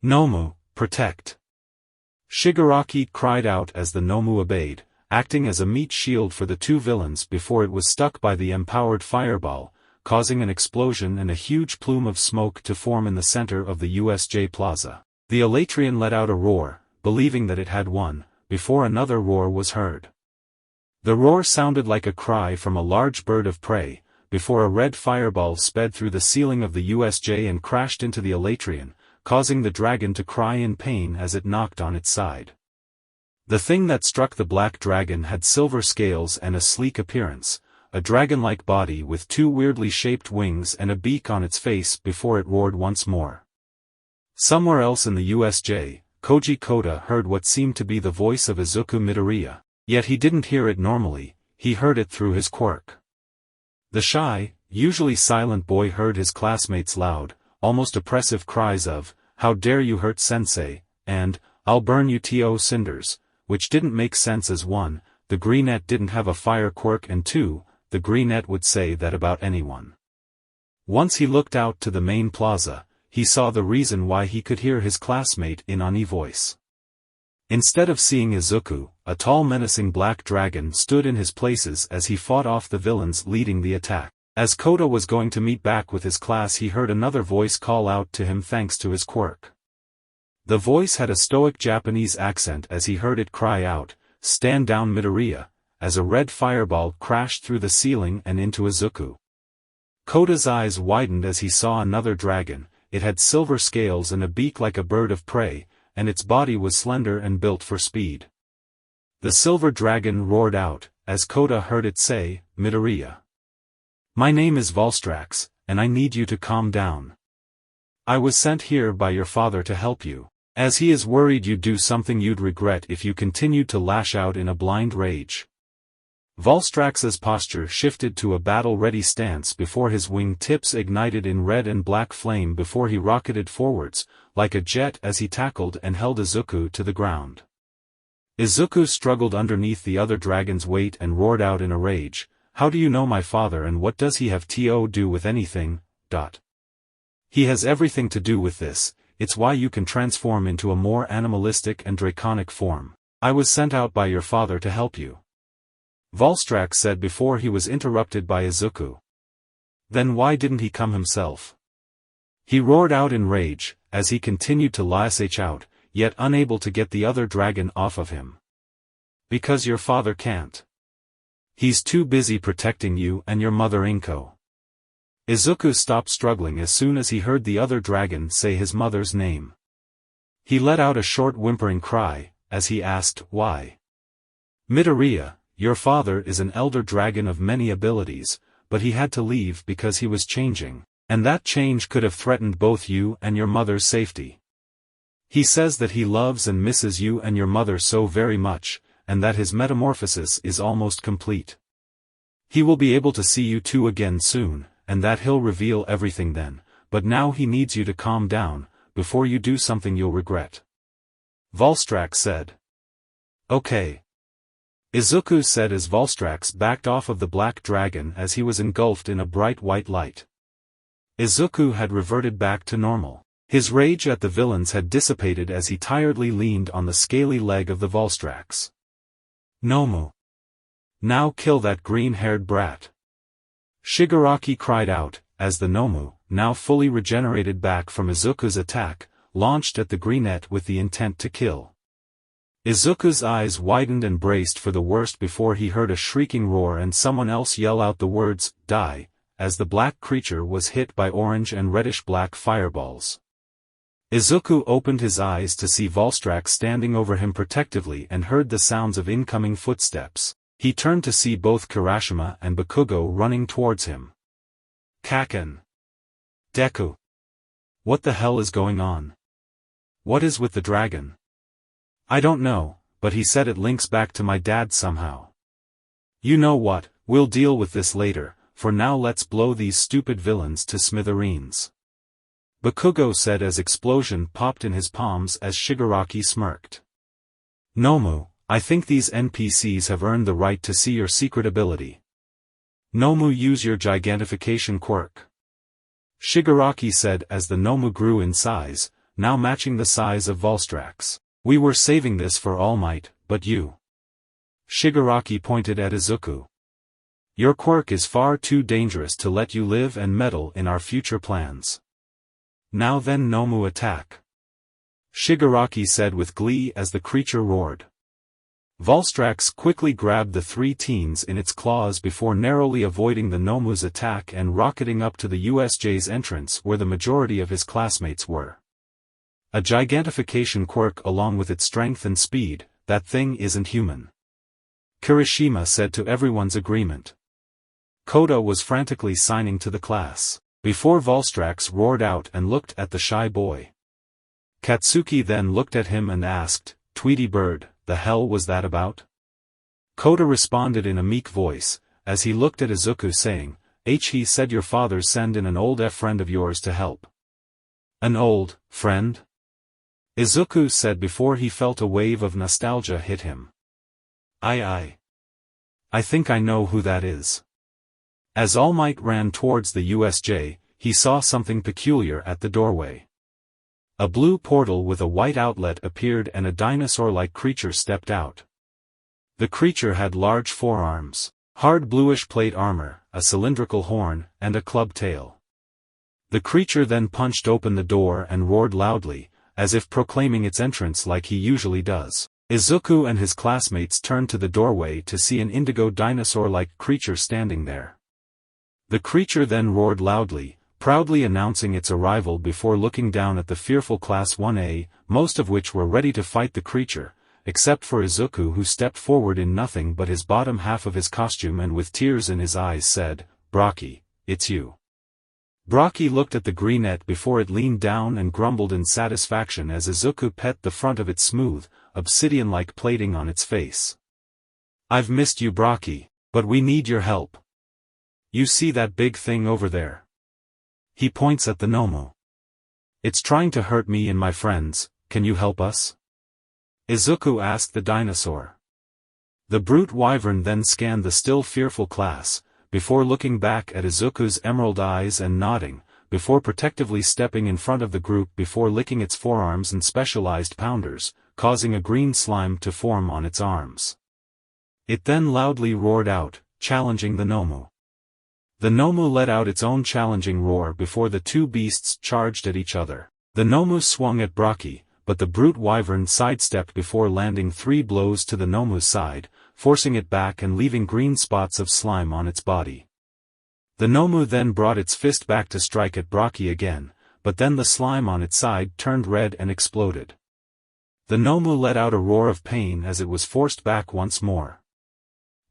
Nomu, protect! Shigaraki cried out as the Nomu obeyed, acting as a meat shield for the two villains before it was stuck by the empowered fireball, causing an explosion and a huge plume of smoke to form in the center of the USJ Plaza. The Elatrian let out a roar, believing that it had won, before another roar was heard. The roar sounded like a cry from a large bird of prey, before a red fireball sped through the ceiling of the USJ and crashed into the Elatrian, causing the dragon to cry in pain as it knocked on its side. The thing that struck the black dragon had silver scales and a sleek appearance, a dragon-like body with two weirdly shaped wings and a beak on its face before it roared once more. Somewhere else in the USJ, Koji Koda heard what seemed to be the voice of Izuku Midoriya, yet he didn't hear it normally, he heard it through his quirk. The shy, usually silent boy heard his classmates' loud, almost oppressive cries of, "How dare you hurt sensei," and, "I'll burn you to cinders," which didn't make sense as 1, the Greenette didn't have a fire quirk and 2, the Greenette would say that about anyone. Once he looked out to the main plaza, he saw the reason why he could hear his classmate in Ani voice. Instead of seeing Izuku, a tall menacing black dragon stood in his places as he fought off the villains leading the attack. As Koda was going to meet back with his class, he heard another voice call out to him thanks to his quirk. The voice had a stoic Japanese accent as he heard it cry out, "Stand down Midoriya," as a red fireball crashed through the ceiling and into Izuku. Koda's eyes widened as he saw another dragon. It had silver scales and a beak like a bird of prey, and its body was slender and built for speed. The silver dragon roared out, as Koda heard it say, "Midoriya. My name is Volstrax, and I need you to calm down. I was sent here by your father to help you, as he is worried you'd do something you'd regret if you continued to lash out in a blind rage." Volstrax's posture shifted to a battle-ready stance before his wing tips ignited in red and black flame before he rocketed forwards, like a jet as he tackled and held Izuku to the ground. Izuku struggled underneath the other dragon's weight and roared out in a rage, "How do you know my father and what does he have to do with anything, ? He has everything to do with this, it's why you can transform into a more animalistic and draconic form. I was sent out by your father to help you," Volstrax said before he was interrupted by Izuku. "Then why didn't he come himself?" He roared out in rage, as he continued to lash out, yet unable to get the other dragon off of him. "Because your father can't. He's too busy protecting you and your mother Inko." Izuku stopped struggling as soon as he heard the other dragon say his mother's name. He let out a short whimpering cry, as he asked, "Why?" "Midoriya, your father is an elder dragon of many abilities, but he had to leave because he was changing, and that change could have threatened both you and your mother's safety. He says that he loves and misses you and your mother so very much, and that his metamorphosis is almost complete. He will be able to see you two again soon, and that he'll reveal everything then, but now he needs you to calm down, before you do something you'll regret." Volstrax said. "Okay." Izuku said as Volstrax backed off of the black dragon as he was engulfed in a bright white light. Izuku had reverted back to normal. His rage at the villains had dissipated as he tiredly leaned on the scaly leg of the Volstrax. "Nomu. Now kill that green-haired brat." Shigaraki cried out, as the Nomu, now fully regenerated back from Izuku's attack, launched at the greenette with the intent to kill. Izuku's eyes widened and braced for the worst before he heard a shrieking roar and someone else yell out the words, "Die," as the black creature was hit by orange and reddish-black fireballs. Izuku opened his eyes to see Volstrax standing over him protectively and heard the sounds of incoming footsteps. He turned to see both Kirashima and Bakugo running towards him. "Kaken. Deku. What the hell is going on? What is with the dragon?" "I don't know, but he said it links back to my dad somehow." "You know what, we'll deal with this later, for now let's blow these stupid villains to smithereens," Bakugo said as explosion popped in his palms as Shigaraki smirked. "Nomu, I think these NPCs have earned the right to see your secret ability. Nomu, use your gigantification quirk," Shigaraki said as the Nomu grew in size, now matching the size of Volstrax. "We were saving this for All Might, but you." Shigaraki pointed at Izuku. "Your quirk is far too dangerous to let you live and meddle in our future plans. Now then, Nomu, attack," Shigaraki said with glee as the creature roared. Volstrax quickly grabbed the three teens in its claws before narrowly avoiding the Nomu's attack and rocketing up to the USJ's entrance where the majority of his classmates were. "A gigantification quirk along with its strength and speed, that thing isn't human," Kirishima said to everyone's agreement. Koda was frantically signing to the class, before Volstrax roared out and looked at the shy boy. Katsuki then looked at him and asked, "Tweety bird, the hell was that about?" Koda responded in a meek voice, as he looked at Izuku saying, He said your father send in an old friend of yours to help." "An old friend?" Izuku said before he felt a wave of nostalgia hit him. I think I know who that is." As All Might ran towards the USJ, he saw something peculiar at the doorway. A blue portal with a white outlet appeared and a dinosaur-like creature stepped out. The creature had large forearms, hard bluish plate armor, a cylindrical horn, and a club tail. The creature then punched open the door and roared loudly, as if proclaiming its entrance like he usually does. Izuku and his classmates turned to the doorway to see an indigo dinosaur-like creature standing there. The creature then roared loudly, proudly announcing its arrival before looking down at the fearful Class 1A, most of which were ready to fight the creature, except for Izuku, who stepped forward in nothing but his bottom half of his costume and with tears in his eyes said, "Braki, it's you." Braki looked at the greenette before it leaned down and grumbled in satisfaction as Izuku pet the front of its smooth, obsidian-like plating on its face. "I've missed you, Braki, but we need your help. You see that big thing over there?" He points at the Nomu. "It's trying to hurt me and my friends, can you help us?" Izuku asked the dinosaur. The brute wyvern then scanned the still fearful class, before looking back at Izuku's emerald eyes and nodding, before protectively stepping in front of the group before licking its forearms and specialized pounders, causing a green slime to form on its arms. It then loudly roared out, challenging the Nomu. The Nomu let out its own challenging roar before the two beasts charged at each other. The Nomu swung at Braki, but the brute wyvern sidestepped before landing 3 blows to the Nomu's side, forcing it back and leaving green spots of slime on its body. The Nomu then brought its fist back to strike at Brocky again, but then the slime on its side turned red and exploded. The Nomu let out a roar of pain as it was forced back once more.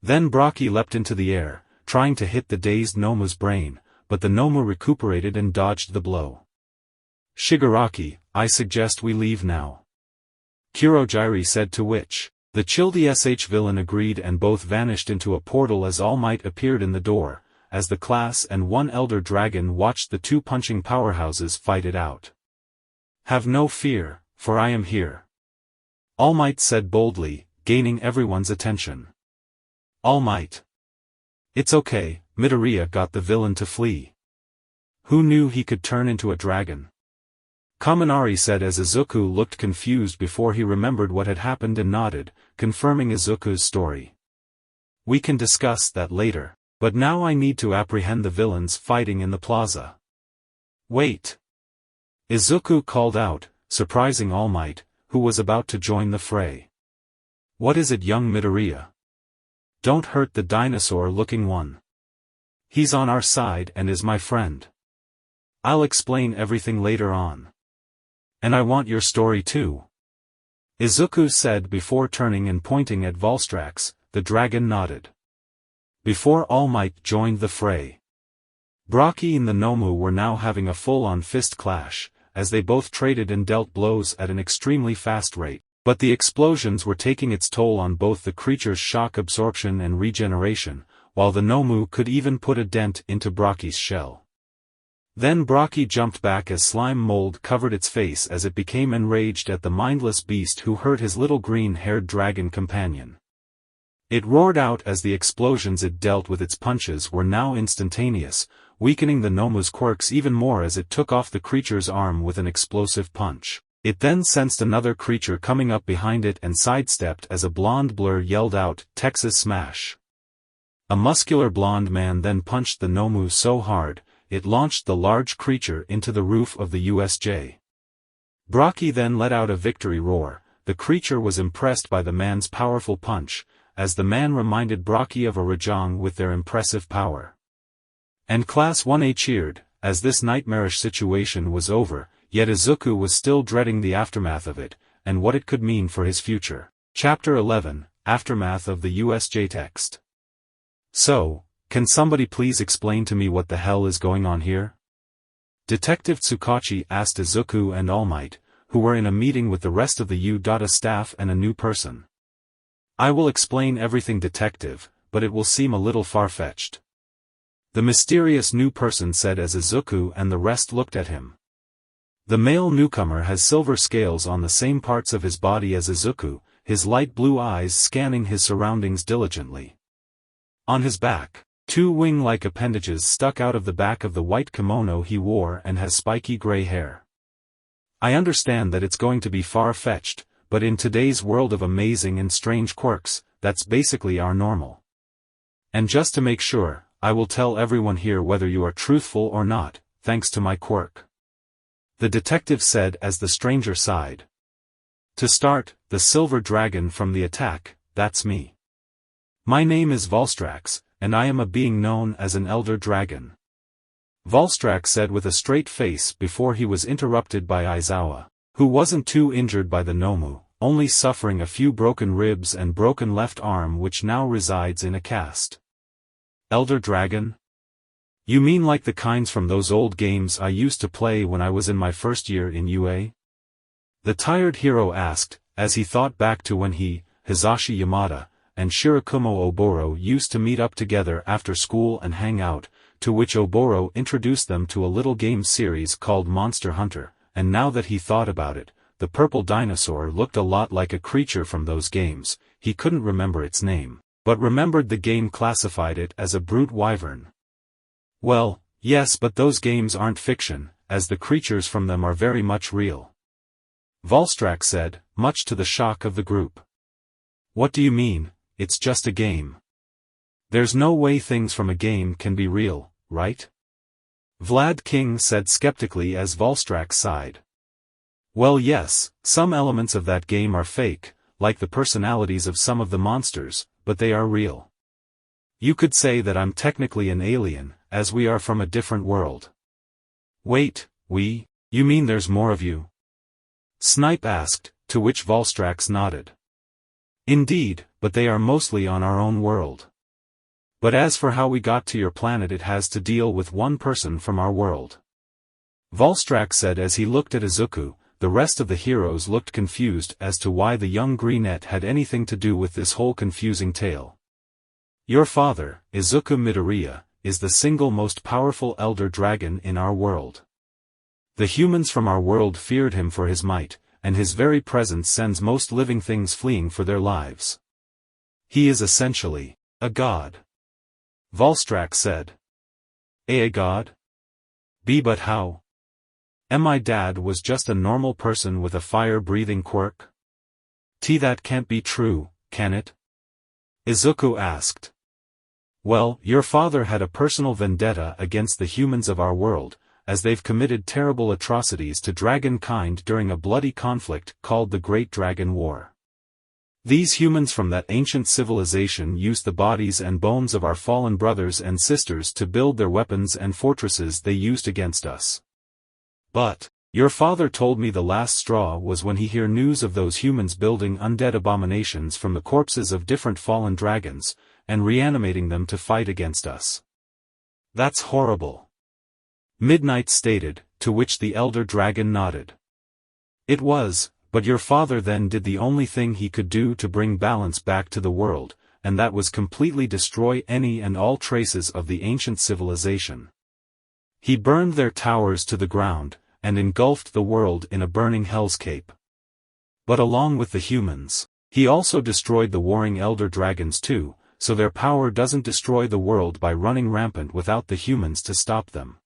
Then Brocky leapt into the air, trying to hit the dazed Nomu's brain, but the Nomu recuperated and dodged the blow. "Shigaraki, I suggest we leave now," Kurogyri said, to which the chilled villain agreed, and both vanished into a portal as All Might appeared in the door, as the class and one elder dragon watched the two punching powerhouses fight it out. "Have no fear, for I am here," All Might said boldly, gaining everyone's attention. "All Might. It's okay," Midoriya got the villain to flee. "Who knew he could turn into a dragon?" Kaminari said as Izuku looked confused before he remembered what had happened and nodded, confirming Izuku's story. "We can discuss that later, but now I need to apprehend the villains fighting in the plaza." "Wait!" Izuku called out, surprising All Might, who was about to join the fray. "What is it, young Midoriya? Don't hurt the dinosaur-looking one. He's on our side and is my friend. I'll explain everything later on. And I want your story too," Izuku said before turning and pointing at Volstrax. The dragon nodded. Before All Might joined the fray, Brocky and the Nomu were now having a full-on fist clash, as they both traded and dealt blows at an extremely fast rate, but the explosions were taking its toll on both the creature's shock absorption and regeneration, while the Nomu could even put a dent into Brocky's shell. Then Brocky jumped back as slime mold covered its face as it became enraged at the mindless beast who hurt his little green-haired dragon companion. It roared out as the explosions it dealt with its punches were now instantaneous, weakening the Nomu's quirks even more as it took off the creature's arm with an explosive punch. It then sensed another creature coming up behind it and sidestepped as a blonde blur yelled out, "Texas Smash!" A muscular blonde man then punched the Nomu so hard, it launched the large creature into the roof of the USJ. Brocky then let out a victory roar. The creature was impressed by the man's powerful punch, as the man reminded Brocky of a Rajang with their impressive power. And Class 1A cheered, as this nightmarish situation was over, yet Izuku was still dreading the aftermath of it, and what it could mean for his future. Chapter 11, Aftermath of the USJ Text. "So, can somebody please explain to me what the hell is going on here?" Detective Tsukachi asked Izuku and All Might, who were in a meeting with the rest of the U-Data staff and a new person. "I will explain everything, Detective, but it will seem a little far-fetched," the mysterious new person said as Izuku and the rest looked at him. The male newcomer has silver scales on the same parts of his body as Izuku, his light blue eyes scanning his surroundings diligently. On his back, two wing-like appendages stuck out of the back of the white kimono he wore and has spiky gray hair. "I understand that it's going to be far-fetched, but in today's world of amazing and strange quirks, that's basically our normal. And just to make sure, I will tell everyone here whether you are truthful or not, thanks to my quirk," the detective said as the stranger sighed. "To start, the silver dragon from the attack, that's me. My name is Volstrax, and I am a being known as an elder dragon," Volstrax said with a straight face before he was interrupted by Aizawa, who wasn't too injured by the Nomu, only suffering a few broken ribs and broken left arm which now resides in a cast. "Elder dragon? You mean like the kinds from those old games I used to play when I was in my first year in UA?" the tired hero asked, as he thought back to when he, Hisashi Yamada, and Shirakumo Oboro used to meet up together after school and hang out, to which Oboro introduced them to a little game series called Monster Hunter, and now that he thought about it, the purple dinosaur looked a lot like a creature from those games. He couldn't remember its name, but remembered the game classified it as a brute wyvern. "Well, yes, but those games aren't fiction, as the creatures from them are very much real," Volstrax said, much to the shock of the group. "What do you mean? It's just a game. There's no way things from a game can be real, right?" Vlad King said skeptically as Volstrax sighed. "Well, yes, some elements of that game are fake, like the personalities of some of the monsters, but they are real." You could say that I'm technically an alien, as we are from a different world. Wait, you mean there's more of you? Snipe asked, to which Volstrax nodded. Indeed, but they are mostly on our own world. But as for how we got to your planet, it has to deal with one person from our world. Volstrax said as he looked at Izuku. The rest of the heroes looked confused as to why the young greenette had anything to do with this whole confusing tale. Your father, Izuku Midoriya, is the single most powerful elder dragon in our world. The humans from our world feared him for his might, and his very presence sends most living things fleeing for their lives. He is essentially a god. Volstrax said. A god? But how? And my dad was just a normal person with a fire-breathing quirk? That can't be true, can it? Izuku asked. Well, your father had a personal vendetta against the humans of our world, as they've committed terrible atrocities to dragon kind during a bloody conflict called the Great Dragon War. These humans from that ancient civilization used the bodies and bones of our fallen brothers and sisters to build their weapons and fortresses they used against us. But, your father told me the last straw was when he heard news of those humans building undead abominations from the corpses of different fallen dragons, and reanimating them to fight against us. That's horrible. Midnight stated, to which the elder dragon nodded. It was, but your father then did the only thing he could do to bring balance back to the world, and that was completely destroy any and all traces of the ancient civilization. He burned their towers to the ground, and engulfed the world in a burning hellscape. But along with the humans, he also destroyed the warring elder dragons too, so their power doesn't destroy the world by running rampant without the humans to stop them.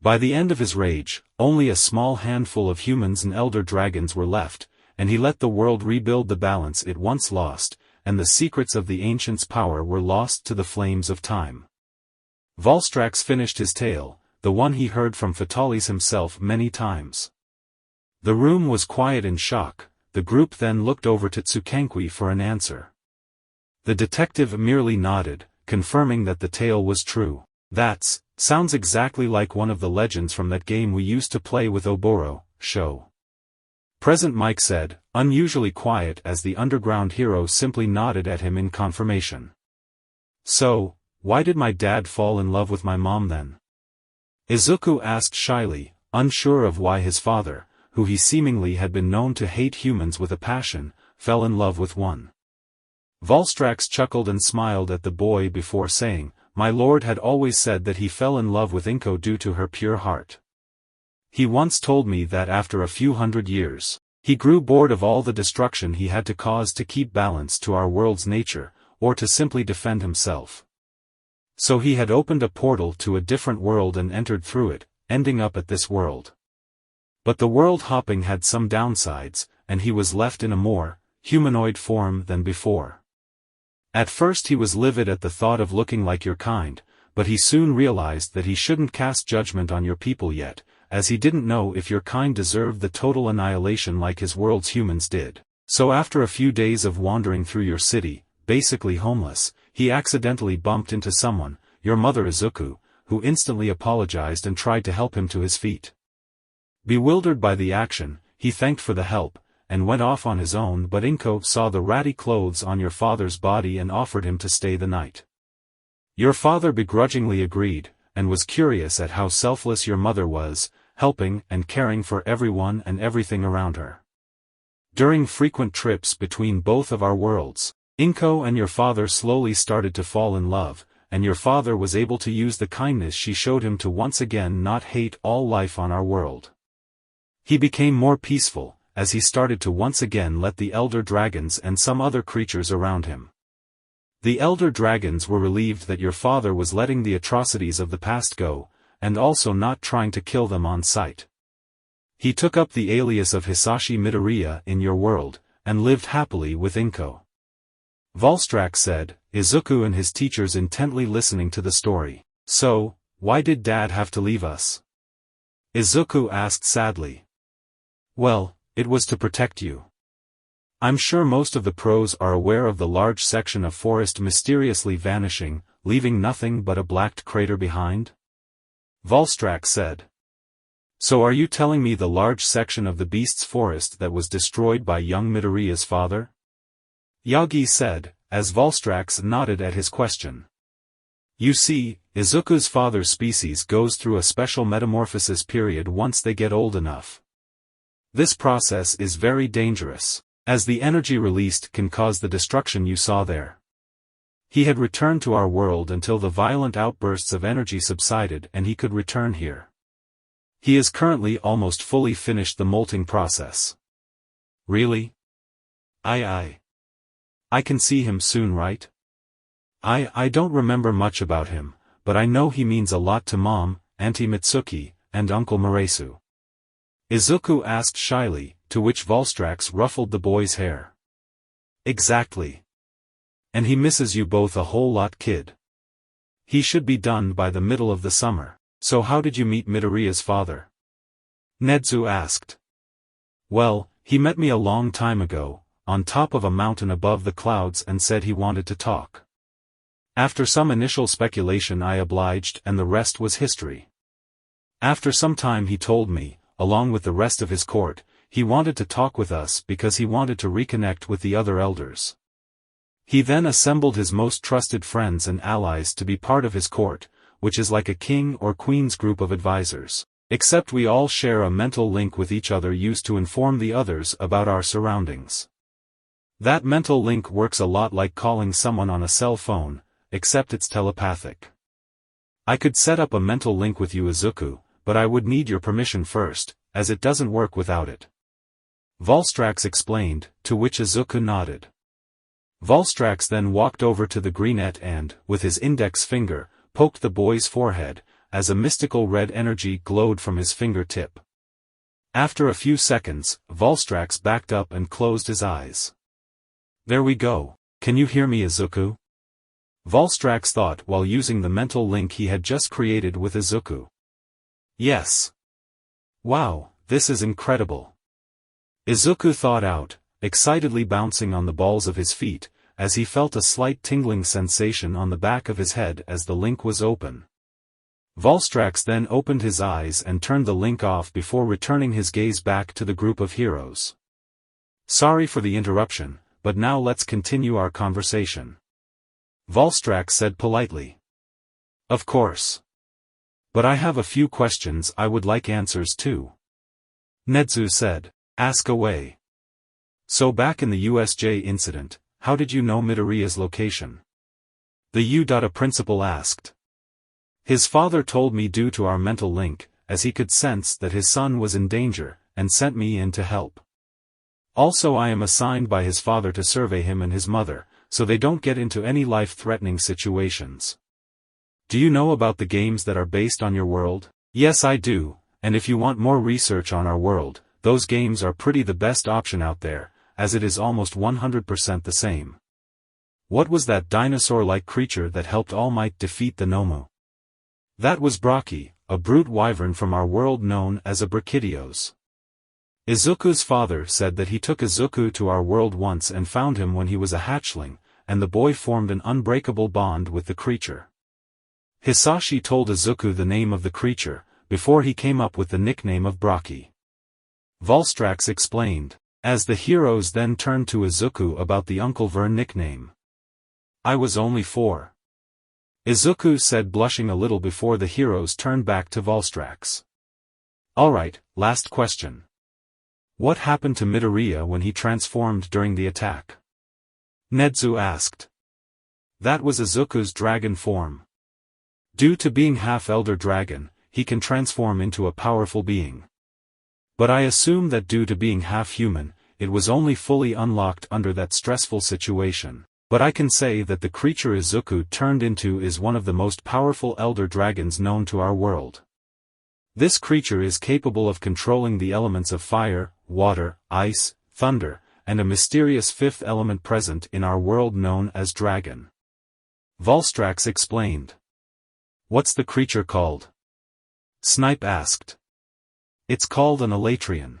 By the end of his rage, only a small handful of humans and elder dragons were left, and he let the world rebuild the balance it once lost, and the secrets of the ancients' power were lost to the flames of time. Volstrax finished his tale, the one he heard from Fatalis himself many times. The room was quiet in shock. The group then looked over to Tsukankui for an answer. The detective merely nodded, confirming that the tale was true. Sounds exactly like one of the legends from that game we used to play with Oboro, show. Present Mike said, unusually quiet as the underground hero simply nodded at him in confirmation. So, why did my dad fall in love with my mom then? Izuku asked shyly, unsure of why his father, who he seemingly had been known to hate humans with a passion, fell in love with one. Volstrax chuckled and smiled at the boy before saying, my lord had always said that he fell in love with Inko due to her pure heart. He once told me that after a few hundred years, he grew bored of all the destruction he had to cause to keep balance to our world's nature, or to simply defend himself. So he had opened a portal to a different world and entered through it, ending up at this world. But the world hopping had some downsides, and he was left in a more humanoid form than before. At first he was livid at the thought of looking like your kind, but he soon realized that he shouldn't cast judgment on your people yet, as he didn't know if your kind deserved the total annihilation like his world's humans did. So after a few days of wandering through your city, basically homeless, he accidentally bumped into someone, your mother Izuku, who instantly apologized and tried to help him to his feet. Bewildered by the action, he thanked for the help, and went off on his own, but Inko saw the ratty clothes on your father's body and offered him to stay the night. Your father begrudgingly agreed, and was curious at how selfless your mother was, helping and caring for everyone and everything around her. During frequent trips between both of our worlds, Inko and your father slowly started to fall in love, and your father was able to use the kindness she showed him to once again not hate all life on our world. He became more peaceful, as he started to once again let the elder dragons and some other creatures around him. The elder dragons were relieved that your father was letting the atrocities of the past go, and also not trying to kill them on sight. He took up the alias of Hisashi Midoriya in your world, and lived happily with Inko. Volstrax said, Izuku and his teachers intently listening to the story. So, why did Dad have to leave us? Izuku asked sadly. Well, it was to protect you. I'm sure most of the pros are aware of the large section of forest mysteriously vanishing, leaving nothing but a black crater behind? Volstrax said. So are you telling me the large section of the beast's forest that was destroyed by young Midoriya's father? Yagi said, as Volstrax nodded at his question. You see, Izuku's father's species goes through a special metamorphosis period once they get old enough. This process is very dangerous, as the energy released can cause the destruction you saw there. He had returned to our world until the violent outbursts of energy subsided and he could return here. He is currently almost fully finished the molting process. Really? I can see him soon, right? I don't remember much about him, but I know he means a lot to Mom, Auntie Mitsuki, and Uncle Maresu. Izuku asked shyly, to which Volstrax ruffled the boy's hair. Exactly. And he misses you both a whole lot, kid. He should be done by the middle of the summer. So how did you meet Midoriya's father? Nedzu asked. Well, he met me a long time ago, on top of a mountain above the clouds, and said he wanted to talk. After some initial speculation I obliged, and the rest was history. After some time he told me, along with the rest of his court, he wanted to talk with us because he wanted to reconnect with the other elders. He then assembled his most trusted friends and allies to be part of his court, which is like a king or queen's group of advisors, except we all share a mental link with each other used to inform the others about our surroundings. That mental link works a lot like calling someone on a cell phone, except it's telepathic. I could set up a mental link with you, Izuku, but I would need your permission first, as it doesn't work without it. Volstrax explained, to which Izuku nodded. Volstrax then walked over to the greenette and, with his index finger, poked the boy's forehead, as a mystical red energy glowed from his fingertip. After a few seconds, Volstrax backed up and closed his eyes. There we go. Can you hear me, Izuku? Volstrax thought while using the mental link he had just created with Izuku. Yes. Wow, this is incredible. Izuku thought out, excitedly bouncing on the balls of his feet, as he felt a slight tingling sensation on the back of his head as the link was open. Volstrax then opened his eyes and turned the link off before returning his gaze back to the group of heroes. Sorry for the interruption, but now let's continue our conversation. Volstrax said politely. Of course. But I have a few questions I would like answers to. Nedzu said, ask away. So back in the USJ incident, how did you know Midoriya's location? The U.A principal asked. His father told me due to our mental link, as he could sense that his son was in danger, and sent me in to help. Also I am assigned by his father to survey him and his mother, so they don't get into any life-threatening situations. Do you know about the games that are based on your world? Yes, I do, and if you want more research on our world, those games are pretty the best option out there, as it is almost 100% the same. What was that dinosaur-like creature that helped All Might defeat the Nomu? That was Braki, a brute wyvern from our world known as a Brachydios. Izuku's father said that he took Izuku to our world once and found him when he was a hatchling, and the boy formed an unbreakable bond with the creature. Hisashi told Izuku the name of the creature, before he came up with the nickname of Braki. Volstrax explained, as the heroes then turned to Izuku about the Uncle Vern nickname. I was only 4. Izuku said, blushing a little before the heroes turned back to Volstrax. Alright, last question. What happened to Midoriya when he transformed during the attack? Nedzu asked. That was Izuku's dragon form. Due to being half-elder dragon, he can transform into a powerful being. But I assume that due to being half-human, it was only fully unlocked under that stressful situation. But I can say that the creature Izuku turned into is one of the most powerful elder dragons known to our world. This creature is capable of controlling the elements of fire, water, ice, thunder, and a mysterious fifth element present in our world known as dragon. Volstrax explained. What's the creature called? Snipe asked. It's called an Elatrian.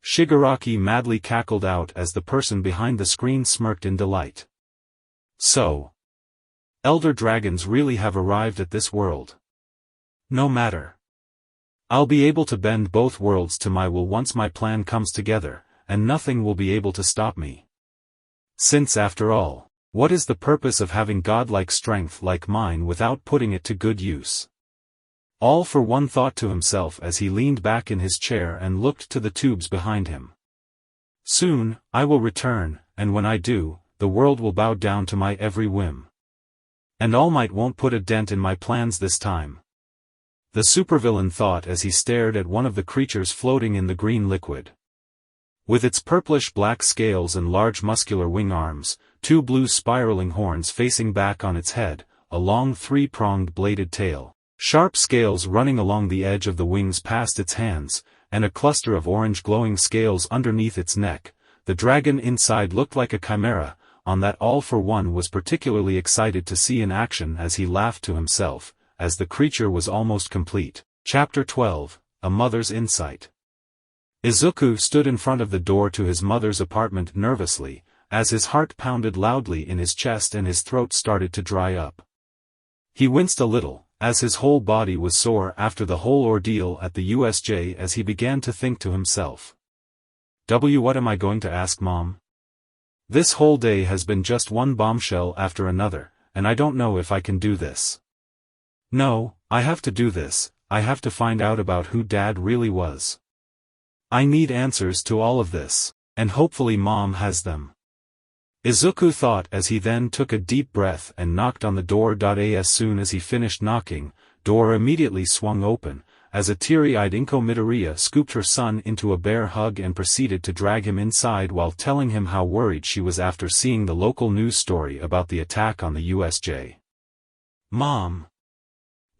Shigaraki madly cackled out as the person behind the screen smirked in delight. So, Elder Dragons really have arrived at this world. No matter. I'll be able to bend both worlds to my will once my plan comes together, and nothing will be able to stop me. Since after all, what is the purpose of having godlike strength like mine without putting it to good use? All for one thought to himself as he leaned back in his chair and looked to the tubes behind him. Soon, I will return, and when I do, the world will bow down to my every whim. And All Might won't put a dent in my plans this time. The supervillain thought as he stared at one of the creatures floating in the green liquid. With its purplish-black scales and large muscular wing arms, two blue spiraling horns facing back on its head, a long three-pronged bladed tail, sharp scales running along the edge of the wings past its hands, and a cluster of orange glowing scales underneath its neck, the dragon inside looked like a chimera, on that All for One was particularly excited to see in action as he laughed to himself, as the creature was almost complete. Chapter 12, A Mother's Insight. Izuku stood in front of the door to his mother's apartment nervously, as his heart pounded loudly in his chest and his throat started to dry up. He winced a little, as his whole body was sore after the whole ordeal at the USJ as he began to think to himself. What am I going to ask Mom? This whole day has been just one bombshell after another, and I don't know if I can do this. No, I have to do this, I have to find out about who Dad really was. I need answers to all of this, and hopefully Mom has them. Izuku thought as he then took a deep breath and knocked on the door. As soon as he finished knocking, door immediately swung open, as a teary-eyed Inko Midoriya scooped her son into a bear hug and proceeded to drag him inside while telling him how worried she was after seeing the local news story about the attack on the USJ. Mom,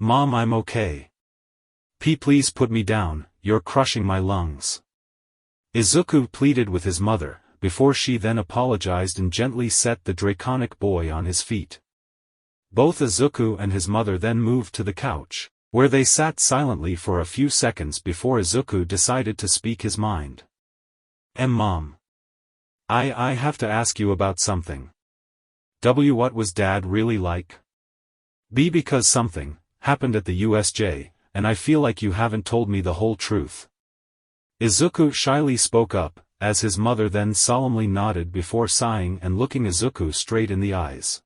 I'm okay. Please put me down, you're crushing my lungs. Izuku pleaded with his mother, before she then apologized and gently set the draconic boy on his feet. Both Izuku and his mother then moved to the couch, where they sat silently for a few seconds before Izuku decided to speak his mind. Mom. I have to ask you about something. What was Dad really like? Because something happened at the USJ, and I feel like you haven't told me the whole truth. Izuku shyly spoke up, as his mother then solemnly nodded before sighing and looking Izuku straight in the eyes.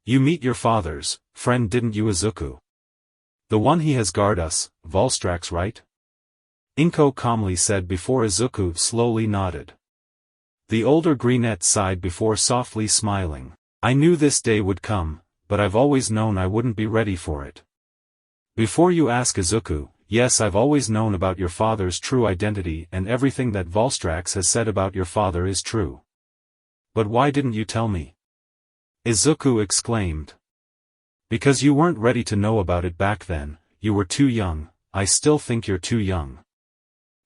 You meet your father's friend, didn't you, Izuku? The one he has guard us, Volstrax, right? Inko calmly said before Izuku slowly nodded. The older brunette sighed before softly smiling. I knew this day would come, but I've always known I wouldn't be ready for it. Before you ask, Izuku, yes, I've always known about your father's true identity, and everything that Volstrax has said about your father is true. But why didn't you tell me? Izuku exclaimed. Because you weren't ready to know about it back then, you were too young. I still think you're too young.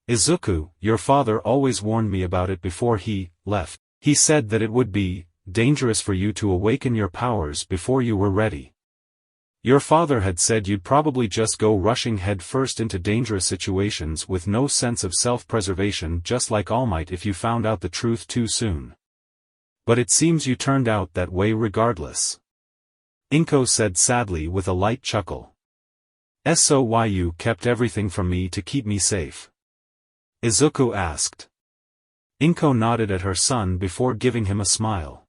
Izuku, your father always warned me about it before he left. He said that it would be dangerous for you to awaken your powers before you were ready. Your father had said you'd probably just go rushing head first into dangerous situations with no sense of self-preservation, just like All Might if you found out the truth too soon. But it seems you turned out that way regardless. Inko said sadly with a light chuckle. So why you kept everything from me to keep me safe? Izuku asked. Inko nodded at her son before giving him a smile.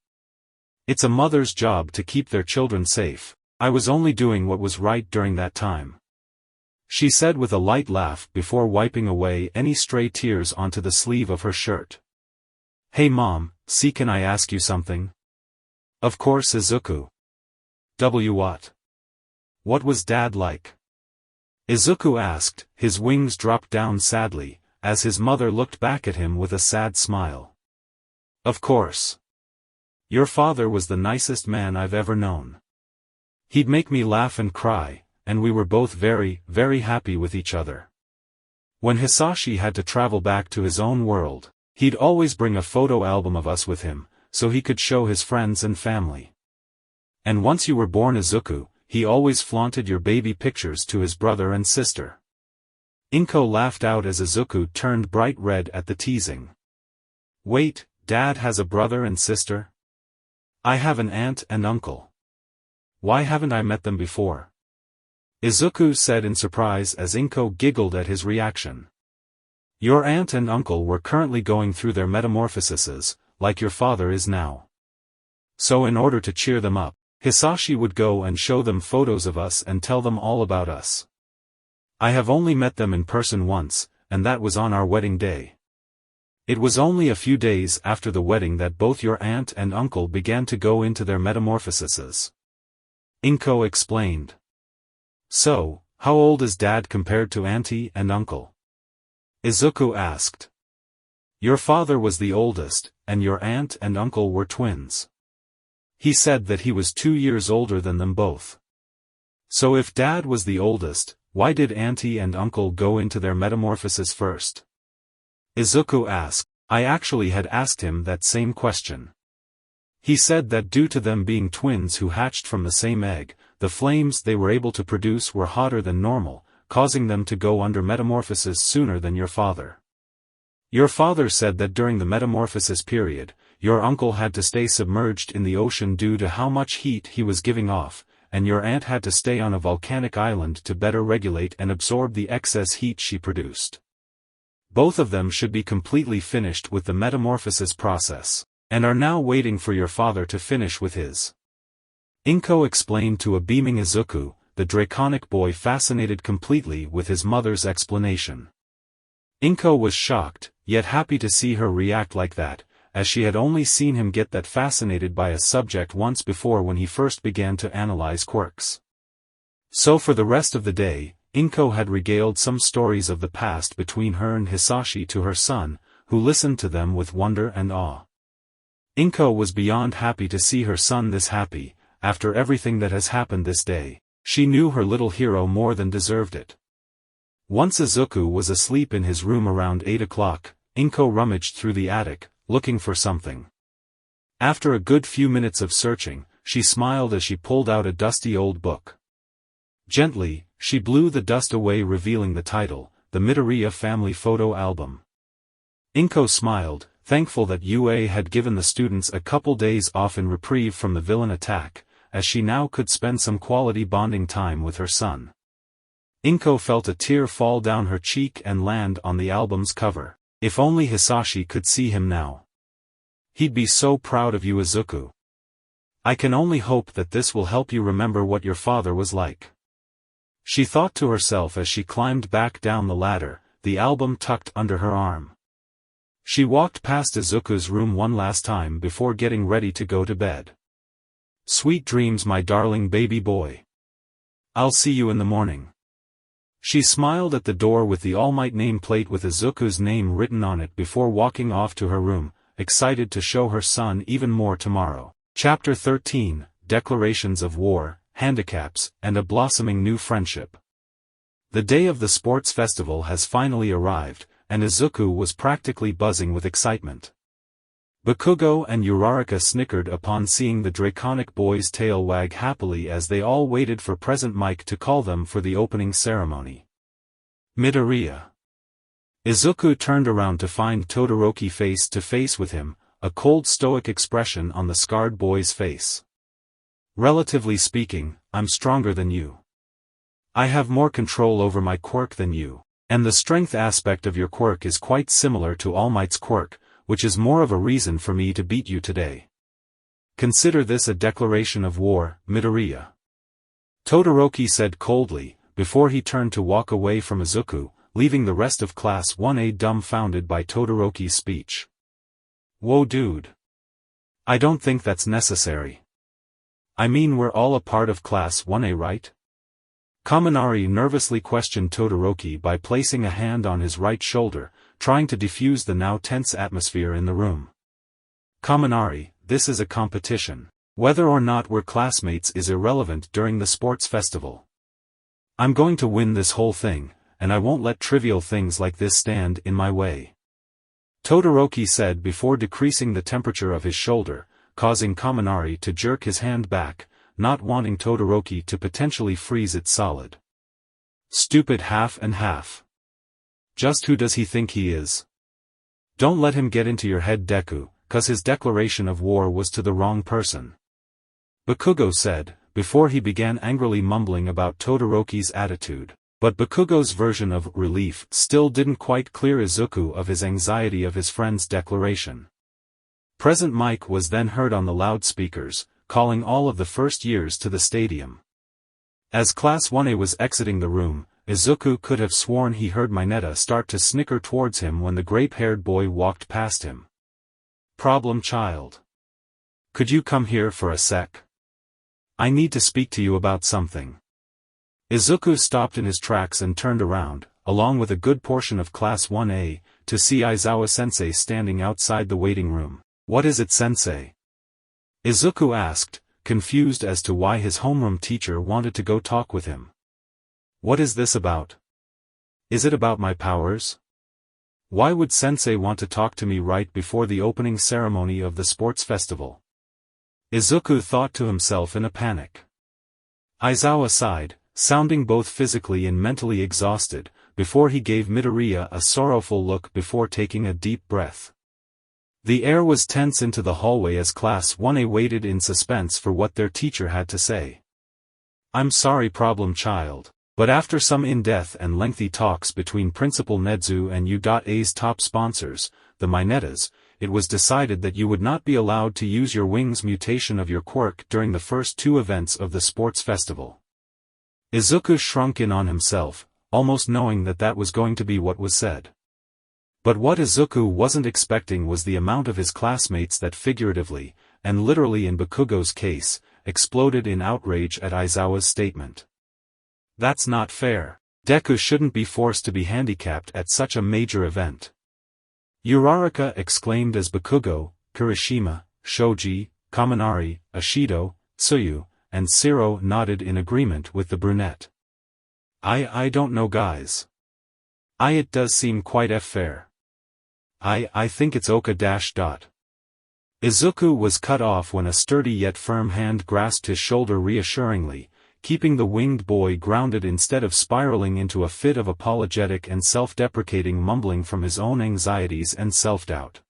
It's a mother's job to keep their children safe. I was only doing what was right during that time. She said with a light laugh before wiping away any stray tears onto the sleeve of her shirt. Hey Mom, can I ask you something? Of course, Izuku. What? What was Dad like? Izuku asked, his wings dropped down sadly, as his mother looked back at him with a sad smile. Of course. Your father was the nicest man I've ever known. He'd make me laugh and cry, and we were both very, very happy with each other. When Hisashi had to travel back to his own world, he'd always bring a photo album of us with him, so he could show his friends and family. And once you were born, Izuku, he always flaunted your baby pictures to his brother and sister. Inko laughed out as Izuku turned bright red at the teasing. Wait, Dad has a brother and sister? I have an aunt and uncle. Why haven't I met them before? Izuku said in surprise as Inko giggled at his reaction. Your aunt and uncle were currently going through their metamorphoses, like your father is now. So in order to cheer them up, Hisashi would go and show them photos of us and tell them all about us. I have only met them in person once, and that was on our wedding day. It was only a few days after the wedding that both your aunt and uncle began to go into their metamorphoses. Inko explained. So, how old is Dad compared to auntie and uncle? Izuku asked. Your father was the oldest, and your aunt and uncle were twins. He said that he was 2 years older than them both. So if Dad was the oldest, why did auntie and uncle go into their metamorphosis first? Izuku asked. I actually had asked him that same question. He said that due to them being twins who hatched from the same egg, the flames they were able to produce were hotter than normal, causing them to go under metamorphosis sooner than your father. Your father said that during the metamorphosis period, your uncle had to stay submerged in the ocean due to how much heat he was giving off, and your aunt had to stay on a volcanic island to better regulate and absorb the excess heat she produced. Both of them should be completely finished with the metamorphosis process, and are now waiting for your father to finish with his. Inko explained to a beaming Izuku, the draconic boy fascinated completely with his mother's explanation. Inko was shocked, yet happy to see her react like that, as she had only seen him get that fascinated by a subject once before when he first began to analyze quirks. So for the rest of the day, Inko had regaled some stories of the past between her and Hisashi to her son, who listened to them with wonder and awe. Inko was beyond happy to see her son this happy. After everything that has happened this day, she knew her little hero more than deserved it. Once Izuku was asleep in his room around 8 o'clock, Inko rummaged through the attic, looking for something. After a good few minutes of searching, she smiled as she pulled out a dusty old book. Gently, she blew the dust away, revealing the title, The Midoriya Family Photo Album. Inko smiled, thankful that UA had given the students a couple days off in reprieve from the villain attack, as she now could spend some quality bonding time with her son. Inko felt a tear fall down her cheek and land on the album's cover. If only Hisashi could see him now. He'd be so proud of you, Izuku. I can only hope that this will help you remember what your father was like. She thought to herself as she climbed back down the ladder, the album tucked under her arm. She walked past Izuku's room one last time before getting ready to go to bed. Sweet dreams, my darling baby boy. I'll see you in the morning. She smiled at the door with the All Might nameplate with Izuku's name written on it before walking off to her room, excited to show her son even more tomorrow. Chapter 13, Declarations of War, Handicaps, and a Blossoming New Friendship. The day of the sports festival has finally arrived, and Izuku was practically buzzing with excitement. Bakugo and Uraraka snickered upon seeing the draconic boy's tail wag happily as they all waited for Present Mike to call them for the opening ceremony. Midoriya. Izuku turned around to find Todoroki face to face with him, a cold stoic expression on the scarred boy's face. Relatively speaking, I'm stronger than you. I have more control over my quirk than you, and the strength aspect of your quirk is quite similar to All Might's quirk, which is more of a reason for me to beat you today. Consider this a declaration of war, Midoriya. Todoroki said coldly, before he turned to walk away from Izuku, leaving the rest of Class 1A dumbfounded by Todoroki's speech. Whoa dude. I don't think that's necessary. I mean, we're all a part of Class 1A, right? Kaminari nervously questioned Todoroki by placing a hand on his right shoulder, trying to defuse the now tense atmosphere in the room. Kaminari, this is a competition. Whether or not we're classmates is irrelevant during the sports festival. I'm going to win this whole thing, and I won't let trivial things like this stand in my way. Todoroki said before decreasing the temperature of his shoulder, causing Kaminari to jerk his hand back, not wanting Todoroki to potentially freeze it solid. Stupid half and half. Just who does he think he is? Don't let him get into your head, Deku, 'cause his declaration of war was to the wrong person. Bakugo said, before he began angrily mumbling about Todoroki's attitude. But Bakugo's version of relief still didn't quite clear Izuku of his anxiety of his friend's declaration. Present Mike was then heard on the loudspeakers, calling all of the first years to the stadium. As Class 1A was exiting the room, Izuku could have sworn he heard Mineta start to snicker towards him when the grape-haired boy walked past him. Problem child. Could you come here for a sec? I need to speak to you about something. Izuku stopped in his tracks and turned around, along with a good portion of Class 1A, to see Aizawa-sensei standing outside the waiting room. What is it, sensei? Izuku asked, confused as to why his homeroom teacher wanted to go talk with him. What is this about? Is it about my powers? Why would sensei want to talk to me right before the opening ceremony of the sports festival? Izuku thought to himself in a panic. Aizawa sighed, sounding both physically and mentally exhausted, before he gave Midoriya a sorrowful look before taking a deep breath. The air was tense into the hallway as Class 1A waited in suspense for what their teacher had to say. I'm sorry, problem child, but after some in-depth and lengthy talks between Principal Nedzu and U.A's top sponsors, the Minetas, it was decided that you would not be allowed to use your wings mutation of your quirk during the first two events of the sports festival. Izuku shrunk in on himself, almost knowing that that was going to be what was said. But what Izuku wasn't expecting was the amount of his classmates that figuratively, and literally in Bakugo's case, exploded in outrage at Aizawa's statement. That's not fair. Deku shouldn't be forced to be handicapped at such a major event. Uraraka exclaimed as Bakugo, Kirishima, Shoji, Kaminari, Ashido, Tsuyu, and Siro nodded in agreement with the brunette. I don't know, guys. It does seem quite fair. I think it's Oka --. Izuku was cut off when a sturdy yet firm hand grasped his shoulder reassuringly, keeping the winged boy grounded instead of spiraling into a fit of apologetic and self-deprecating mumbling from his own anxieties and self-doubt.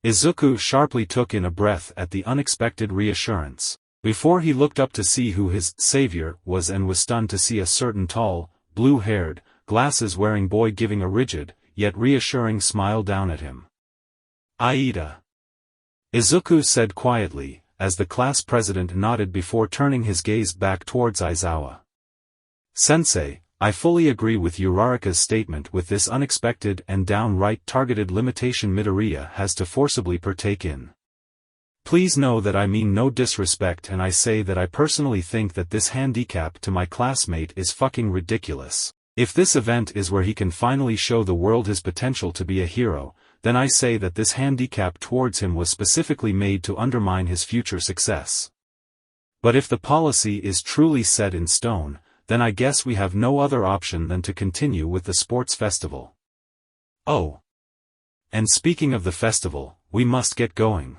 Izuku sharply took in a breath at the unexpected reassurance, before he looked up to see who his savior was and was stunned to see a certain tall, blue-haired, glasses-wearing boy giving a rigid, yet reassuring smile down at him. Aida. Izuku said quietly, as the class president nodded before turning his gaze back towards Aizawa. Sensei, I fully agree with Uraraka's statement. With this unexpected and downright targeted limitation Midoriya has to forcibly partake in. Please know that I mean no disrespect, and I say that I personally think that this handicap to my classmate is fucking ridiculous. If this event is where he can finally show the world his potential to be a hero, then I say that this handicap towards him was specifically made to undermine his future success. But if the policy is truly set in stone, then I guess we have no other option than to continue with the sports festival. Oh. And speaking of the festival, we must get going.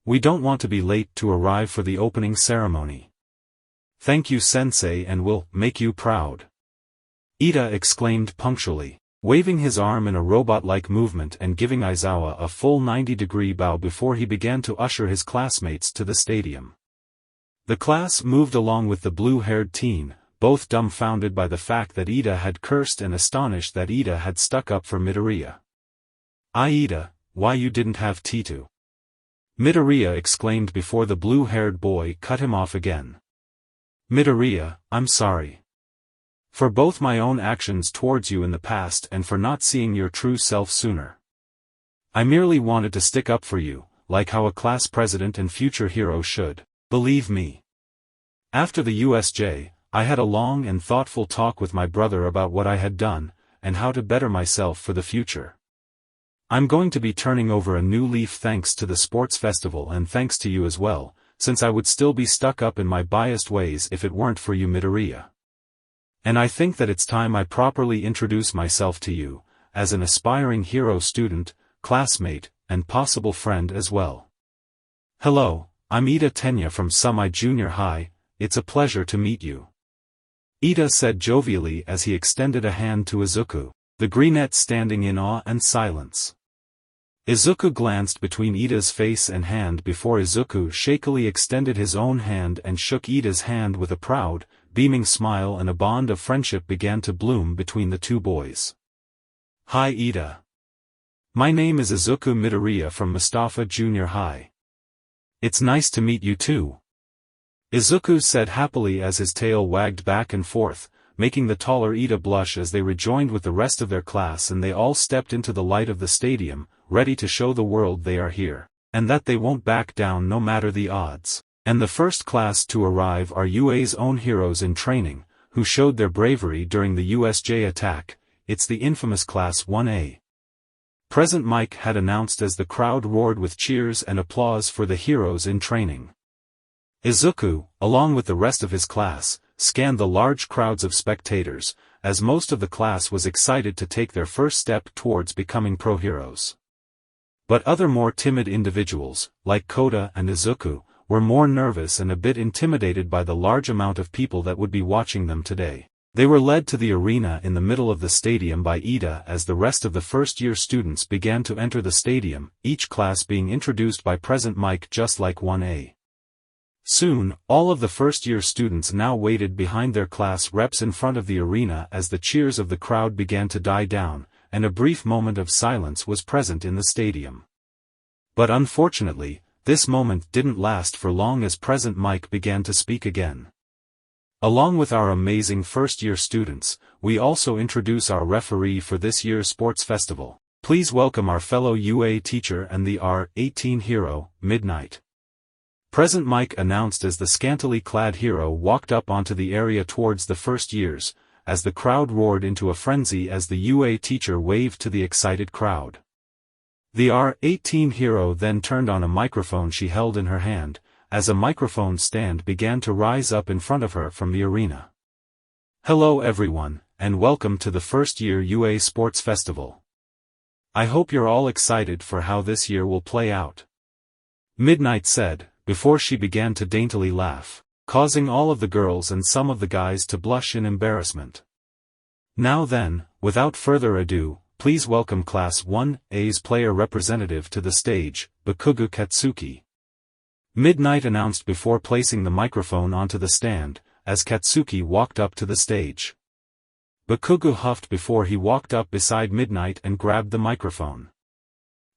We don't want to be late to arrive for the opening ceremony. Thank you, Sensei, and we'll make you proud. Ida exclaimed punctually, waving his arm in a robot-like movement and giving Aizawa a full 90-degree bow before he began to usher his classmates to the stadium. The class moved along with the blue-haired teen, both dumbfounded by the fact that Ida had cursed and astonished that Ida had stuck up for Midoriya. Ida, why you didn't have Titu? Midoriya exclaimed before the blue-haired boy cut him off again. Midoriya, I'm sorry. For both my own actions towards you in the past and for not seeing your true self sooner. I merely wanted to stick up for you, like how a class president and future hero should, believe me. After the USJ, I had a long and thoughtful talk with my brother about what I had done, and how to better myself for the future. I'm going to be turning over a new leaf thanks to the sports festival and thanks to you as well, since I would still be stuck up in my biased ways if it weren't for you, Midoriya. And I think that it's time I properly introduce myself to you, as an aspiring hero student, classmate, and possible friend as well. Hello, I'm Ida Tenya from Sumai Junior High. It's a pleasure to meet you. Ida said jovially as he extended a hand to Izuku. the Greenette standing in awe and silence. Izuku glanced between Ida's face and hand before Izuku shakily extended his own hand and shook Ida's hand with a proud, beaming smile, and a bond of friendship began to bloom between the two boys. "Hi Ida. My name is Izuku Midoriya from Mustafa Junior High. It's nice to meet you too," Izuku said happily as his tail wagged back and forth, making the taller Ida blush as they rejoined with the rest of their class, and they all stepped into the light of the stadium, ready to show the world they are here, and that they won't back down no matter the odds. And the first class to arrive are UA's own heroes in training, who showed their bravery during the USJ attack. It's the infamous Class 1A. Present Mike had announced as the crowd roared with cheers and applause for the heroes in training. Izuku, along with the rest of his class, scanned the large crowds of spectators, as most of the class was excited to take their first step towards becoming pro-heroes. But other more timid individuals, like Koda and Izuku, were more nervous and a bit intimidated by the large amount of people that would be watching them today. They were led to the arena in the middle of the stadium by Ida as the rest of the first-year students began to enter the stadium, each class being introduced by Present Mike just like 1A. Soon, all of the first-year students now waited behind their class reps in front of the arena as the cheers of the crowd began to die down, and a brief moment of silence was present in the stadium. But unfortunately, this moment didn't last for long as Present Mike began to speak again. "Along with our amazing first-year students, we also introduce our referee for this year's sports festival. Please welcome our fellow UA teacher and the R18 hero, Midnight." Present Mike announced as the scantily clad hero walked up onto the area towards the first years, as the crowd roared into a frenzy as the UA teacher waved to the excited crowd. The R18 hero then turned on a microphone she held in her hand, as a microphone stand began to rise up in front of her from the arena. "Hello everyone, and welcome to the first year UA Sports Festival. I hope you're all excited for how this year will play out," Midnight said, before she began to daintily laugh, causing all of the girls and some of the guys to blush in embarrassment. "Now then, without further ado, please welcome Class 1A's player representative to the stage, Bakugo Katsuki," Midnight announced before placing the microphone onto the stand, as Katsuki walked up to the stage. Bakugo huffed before he walked up beside Midnight and grabbed the microphone.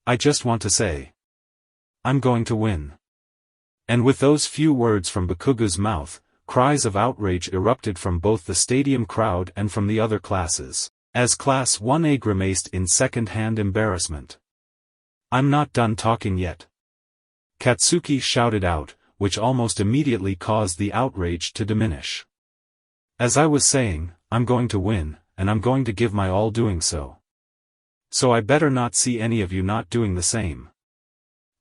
"I just want to say, I'm going to win." And with those few words from Bakugo's mouth, cries of outrage erupted from both the stadium crowd and from the other classes, as Class 1A grimaced in second-hand embarrassment. "I'm not done talking yet," Katsuki shouted out, which almost immediately caused the outrage to diminish. "As I was saying, I'm going to win, and I'm going to give my all doing so. So I better not see any of you not doing the same.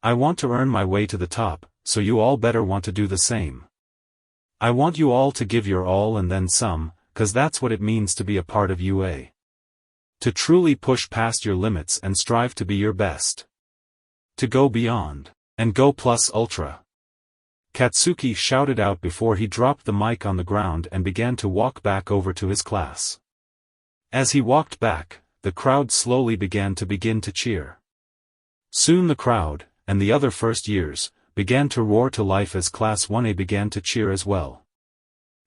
I want to earn my way to the top, so you all better want to do the same. I want you all to give your all and then some, 'cause that's what it means to be a part of UA. To truly push past your limits and strive to be your best. To go beyond, and go plus ultra." Katsuki shouted out before he dropped the mic on the ground and began to walk back over to his class. As he walked back, the crowd slowly began to cheer. Soon the crowd, and the other first years, began to roar to life as Class 1A began to cheer as well.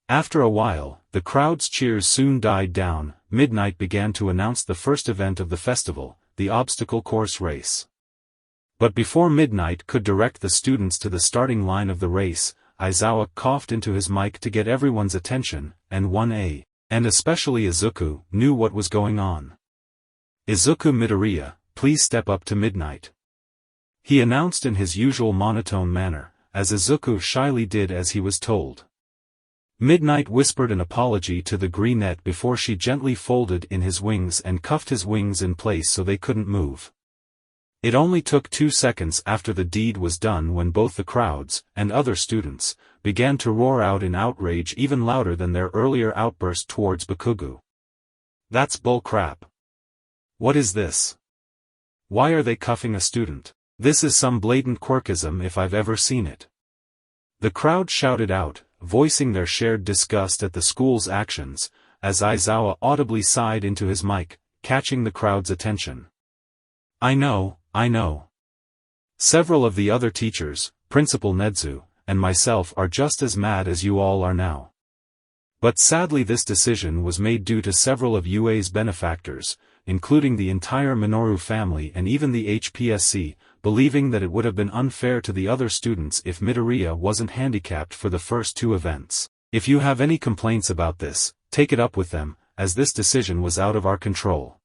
After a while, the crowd's cheers soon died down. Midnight began to announce the first event of the festival, the obstacle course race. But before Midnight could direct the students to the starting line of the race, Aizawa coughed into his mic to get everyone's attention, and 1A, and especially Izuku, knew what was going on. "Izuku Midoriya, please step up to Midnight," he announced in his usual monotone manner, as Izuku shyly did as he was told. Midnight whispered an apology to the Greenette before she gently folded in his wings and cuffed his wings in place so they couldn't move. It only took 2 seconds after the deed was done when both the crowds, and other students, began to roar out in outrage even louder than their earlier outburst towards Bakugo. "That's bull crap. What is this? Why are they cuffing a student? This is some blatant quirkism if I've ever seen it." The crowd shouted out, voicing their shared disgust at the school's actions, as Aizawa audibly sighed into his mic, catching the crowd's attention. I know. Several of the other teachers, Principal Nedzu, and myself are just as mad as you all are now. But sadly this decision was made due to several of UA's benefactors, including the entire Minoru family and even the HPSC, believing that it would have been unfair to the other students if Midoriya wasn't handicapped for the first two events. If you have any complaints about this, take it up with them, as this decision was out of our control.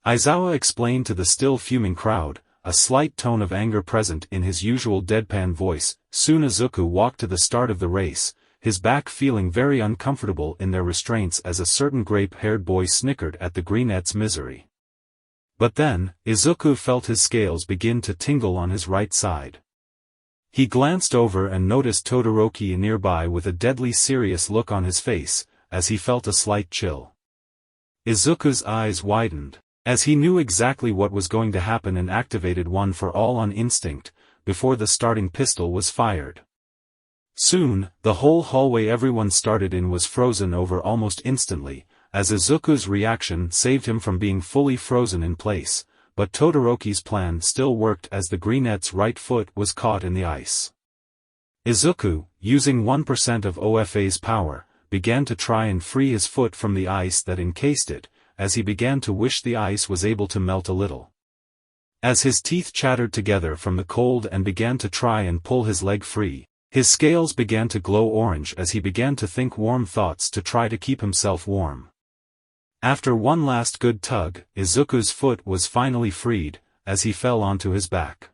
Aizawa explained to the still fuming crowd, a slight tone of anger present in his usual deadpan voice. Soon Izuku walked to the start of the race, his back feeling very uncomfortable in their restraints as a certain grape-haired boy snickered at the greenette's misery. But then, Izuku felt his scales begin to tingle on his right side. He glanced over and noticed Todoroki nearby with a deadly serious look on his face, as he felt a slight chill. Izuku's eyes widened, as he knew exactly what was going to happen and activated One for All on instinct, before the starting pistol was fired. Soon, the whole hallway everyone started in was frozen over almost instantly, as Izuku's reaction saved him from being fully frozen in place, but Todoroki's plan still worked as the greenette's right foot was caught in the ice. Izuku, using 1% of OFA's power, began to try and free his foot from the ice that encased it, as he began to wish the ice was able to melt a little. As his teeth chattered together from the cold and began to try and pull his leg free, his scales began to glow orange as he began to think warm thoughts to try to keep himself warm. After one last good tug, Izuku's foot was finally freed, as he fell onto his back.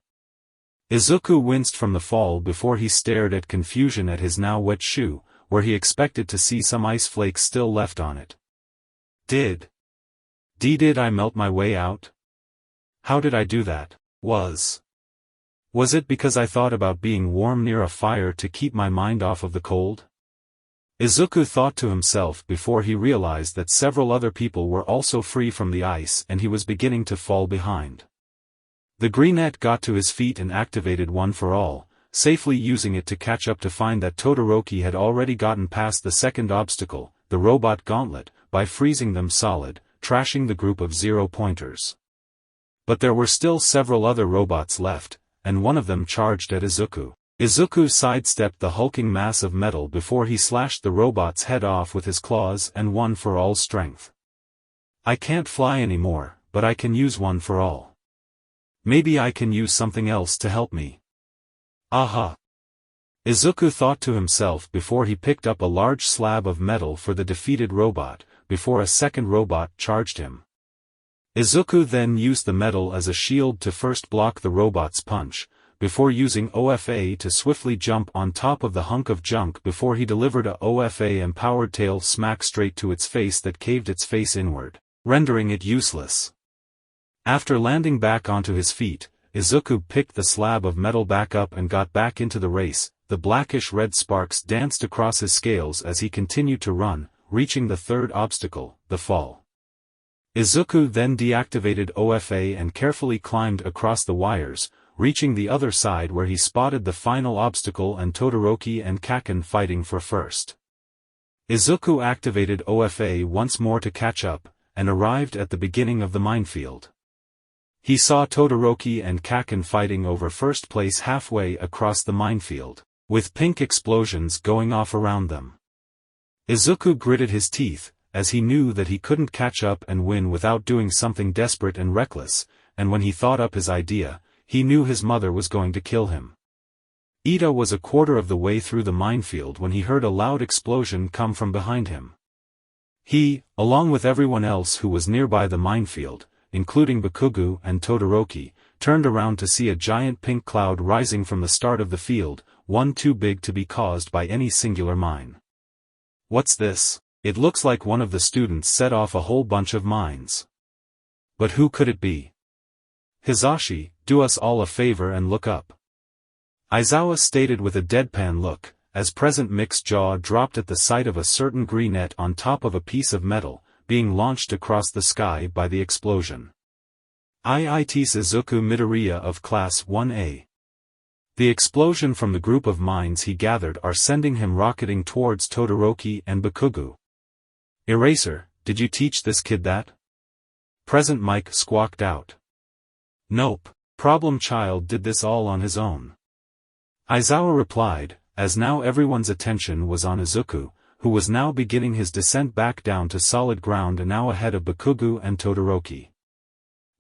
Izuku winced from the fall before he stared at confusion at his now wet shoe, where he expected to see some ice flakes still left on it. Did I melt my way out? How did I do that? Was it because I thought about being warm near a fire to keep my mind off of the cold? Izuku thought to himself before he realized that several other people were also free from the ice and he was beginning to fall behind. The greenette got to his feet and activated One for All, safely using it to catch up to find that Todoroki had already gotten past the second obstacle, the robot gauntlet, by freezing them solid, trashing the group of 0-pointers. But there were still several other robots left, and one of them charged at Izuku. Izuku sidestepped the hulking mass of metal before he slashed the robot's head off with his claws and One for All's strength. I can't fly anymore, but I can use One for All. Maybe I can use something else to help me. Aha! Izuku thought to himself before he picked up a large slab of metal for the defeated robot, before a second robot charged him. Izuku then used the metal as a shield to first block the robot's punch, before using OFA to swiftly jump on top of the hunk of junk before he delivered a OFA-empowered tail smack straight to its face that caved its face inward, rendering it useless. After landing back onto his feet, Izuku picked the slab of metal back up and got back into the race. The blackish-red sparks danced across his scales as he continued to run, reaching the third obstacle, the fall. Izuku then deactivated OFA and carefully climbed across the wires, reaching the other side where he spotted the final obstacle and Todoroki and Kaken fighting for first. Izuku activated OFA once more to catch up, and arrived at the beginning of the minefield. He saw Todoroki and Kaken fighting over first place halfway across the minefield, with pink explosions going off around them. Izuku gritted his teeth, as he knew that he couldn't catch up and win without doing something desperate and reckless, and when he thought up his idea, he knew his mother was going to kill him. Ida was a quarter of the way through the minefield when he heard a loud explosion come from behind him. He, along with everyone else who was nearby the minefield, including Bakugo and Todoroki, turned around to see a giant pink cloud rising from the start of the field, one too big to be caused by any singular mine. What's this? It looks like one of the students set off a whole bunch of mines. But who could it be? Hisashi, do us all a favor and look up. Aizawa stated with a deadpan look, as Present Mix's jaw dropped at the sight of a certain greenette on top of a piece of metal, being launched across the sky by the explosion. IIT Izuku Midoriya of Class 1A. The explosion from the group of mines he gathered are sending him rocketing towards Todoroki and Bakugo. Eraser, did you teach this kid that? Present Mike squawked out. Nope, Problem Child did this all on his own. Aizawa replied, as now everyone's attention was on Izuku, who was now beginning his descent back down to solid ground and now ahead of Bakugo and Todoroki.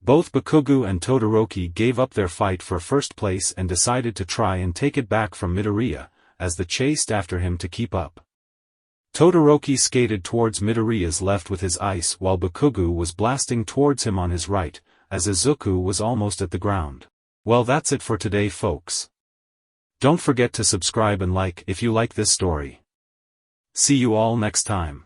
Both Bakugo and Todoroki gave up their fight for first place and decided to try and take it back from Midoriya, as they chased after him to keep up. Todoroki skated towards Midoriya's left with his ice while Bakugo was blasting towards him on his right, as Izuku was almost at the ground. Well, that's it for today, folks. Don't forget to subscribe and like if you like this story. See you all next time.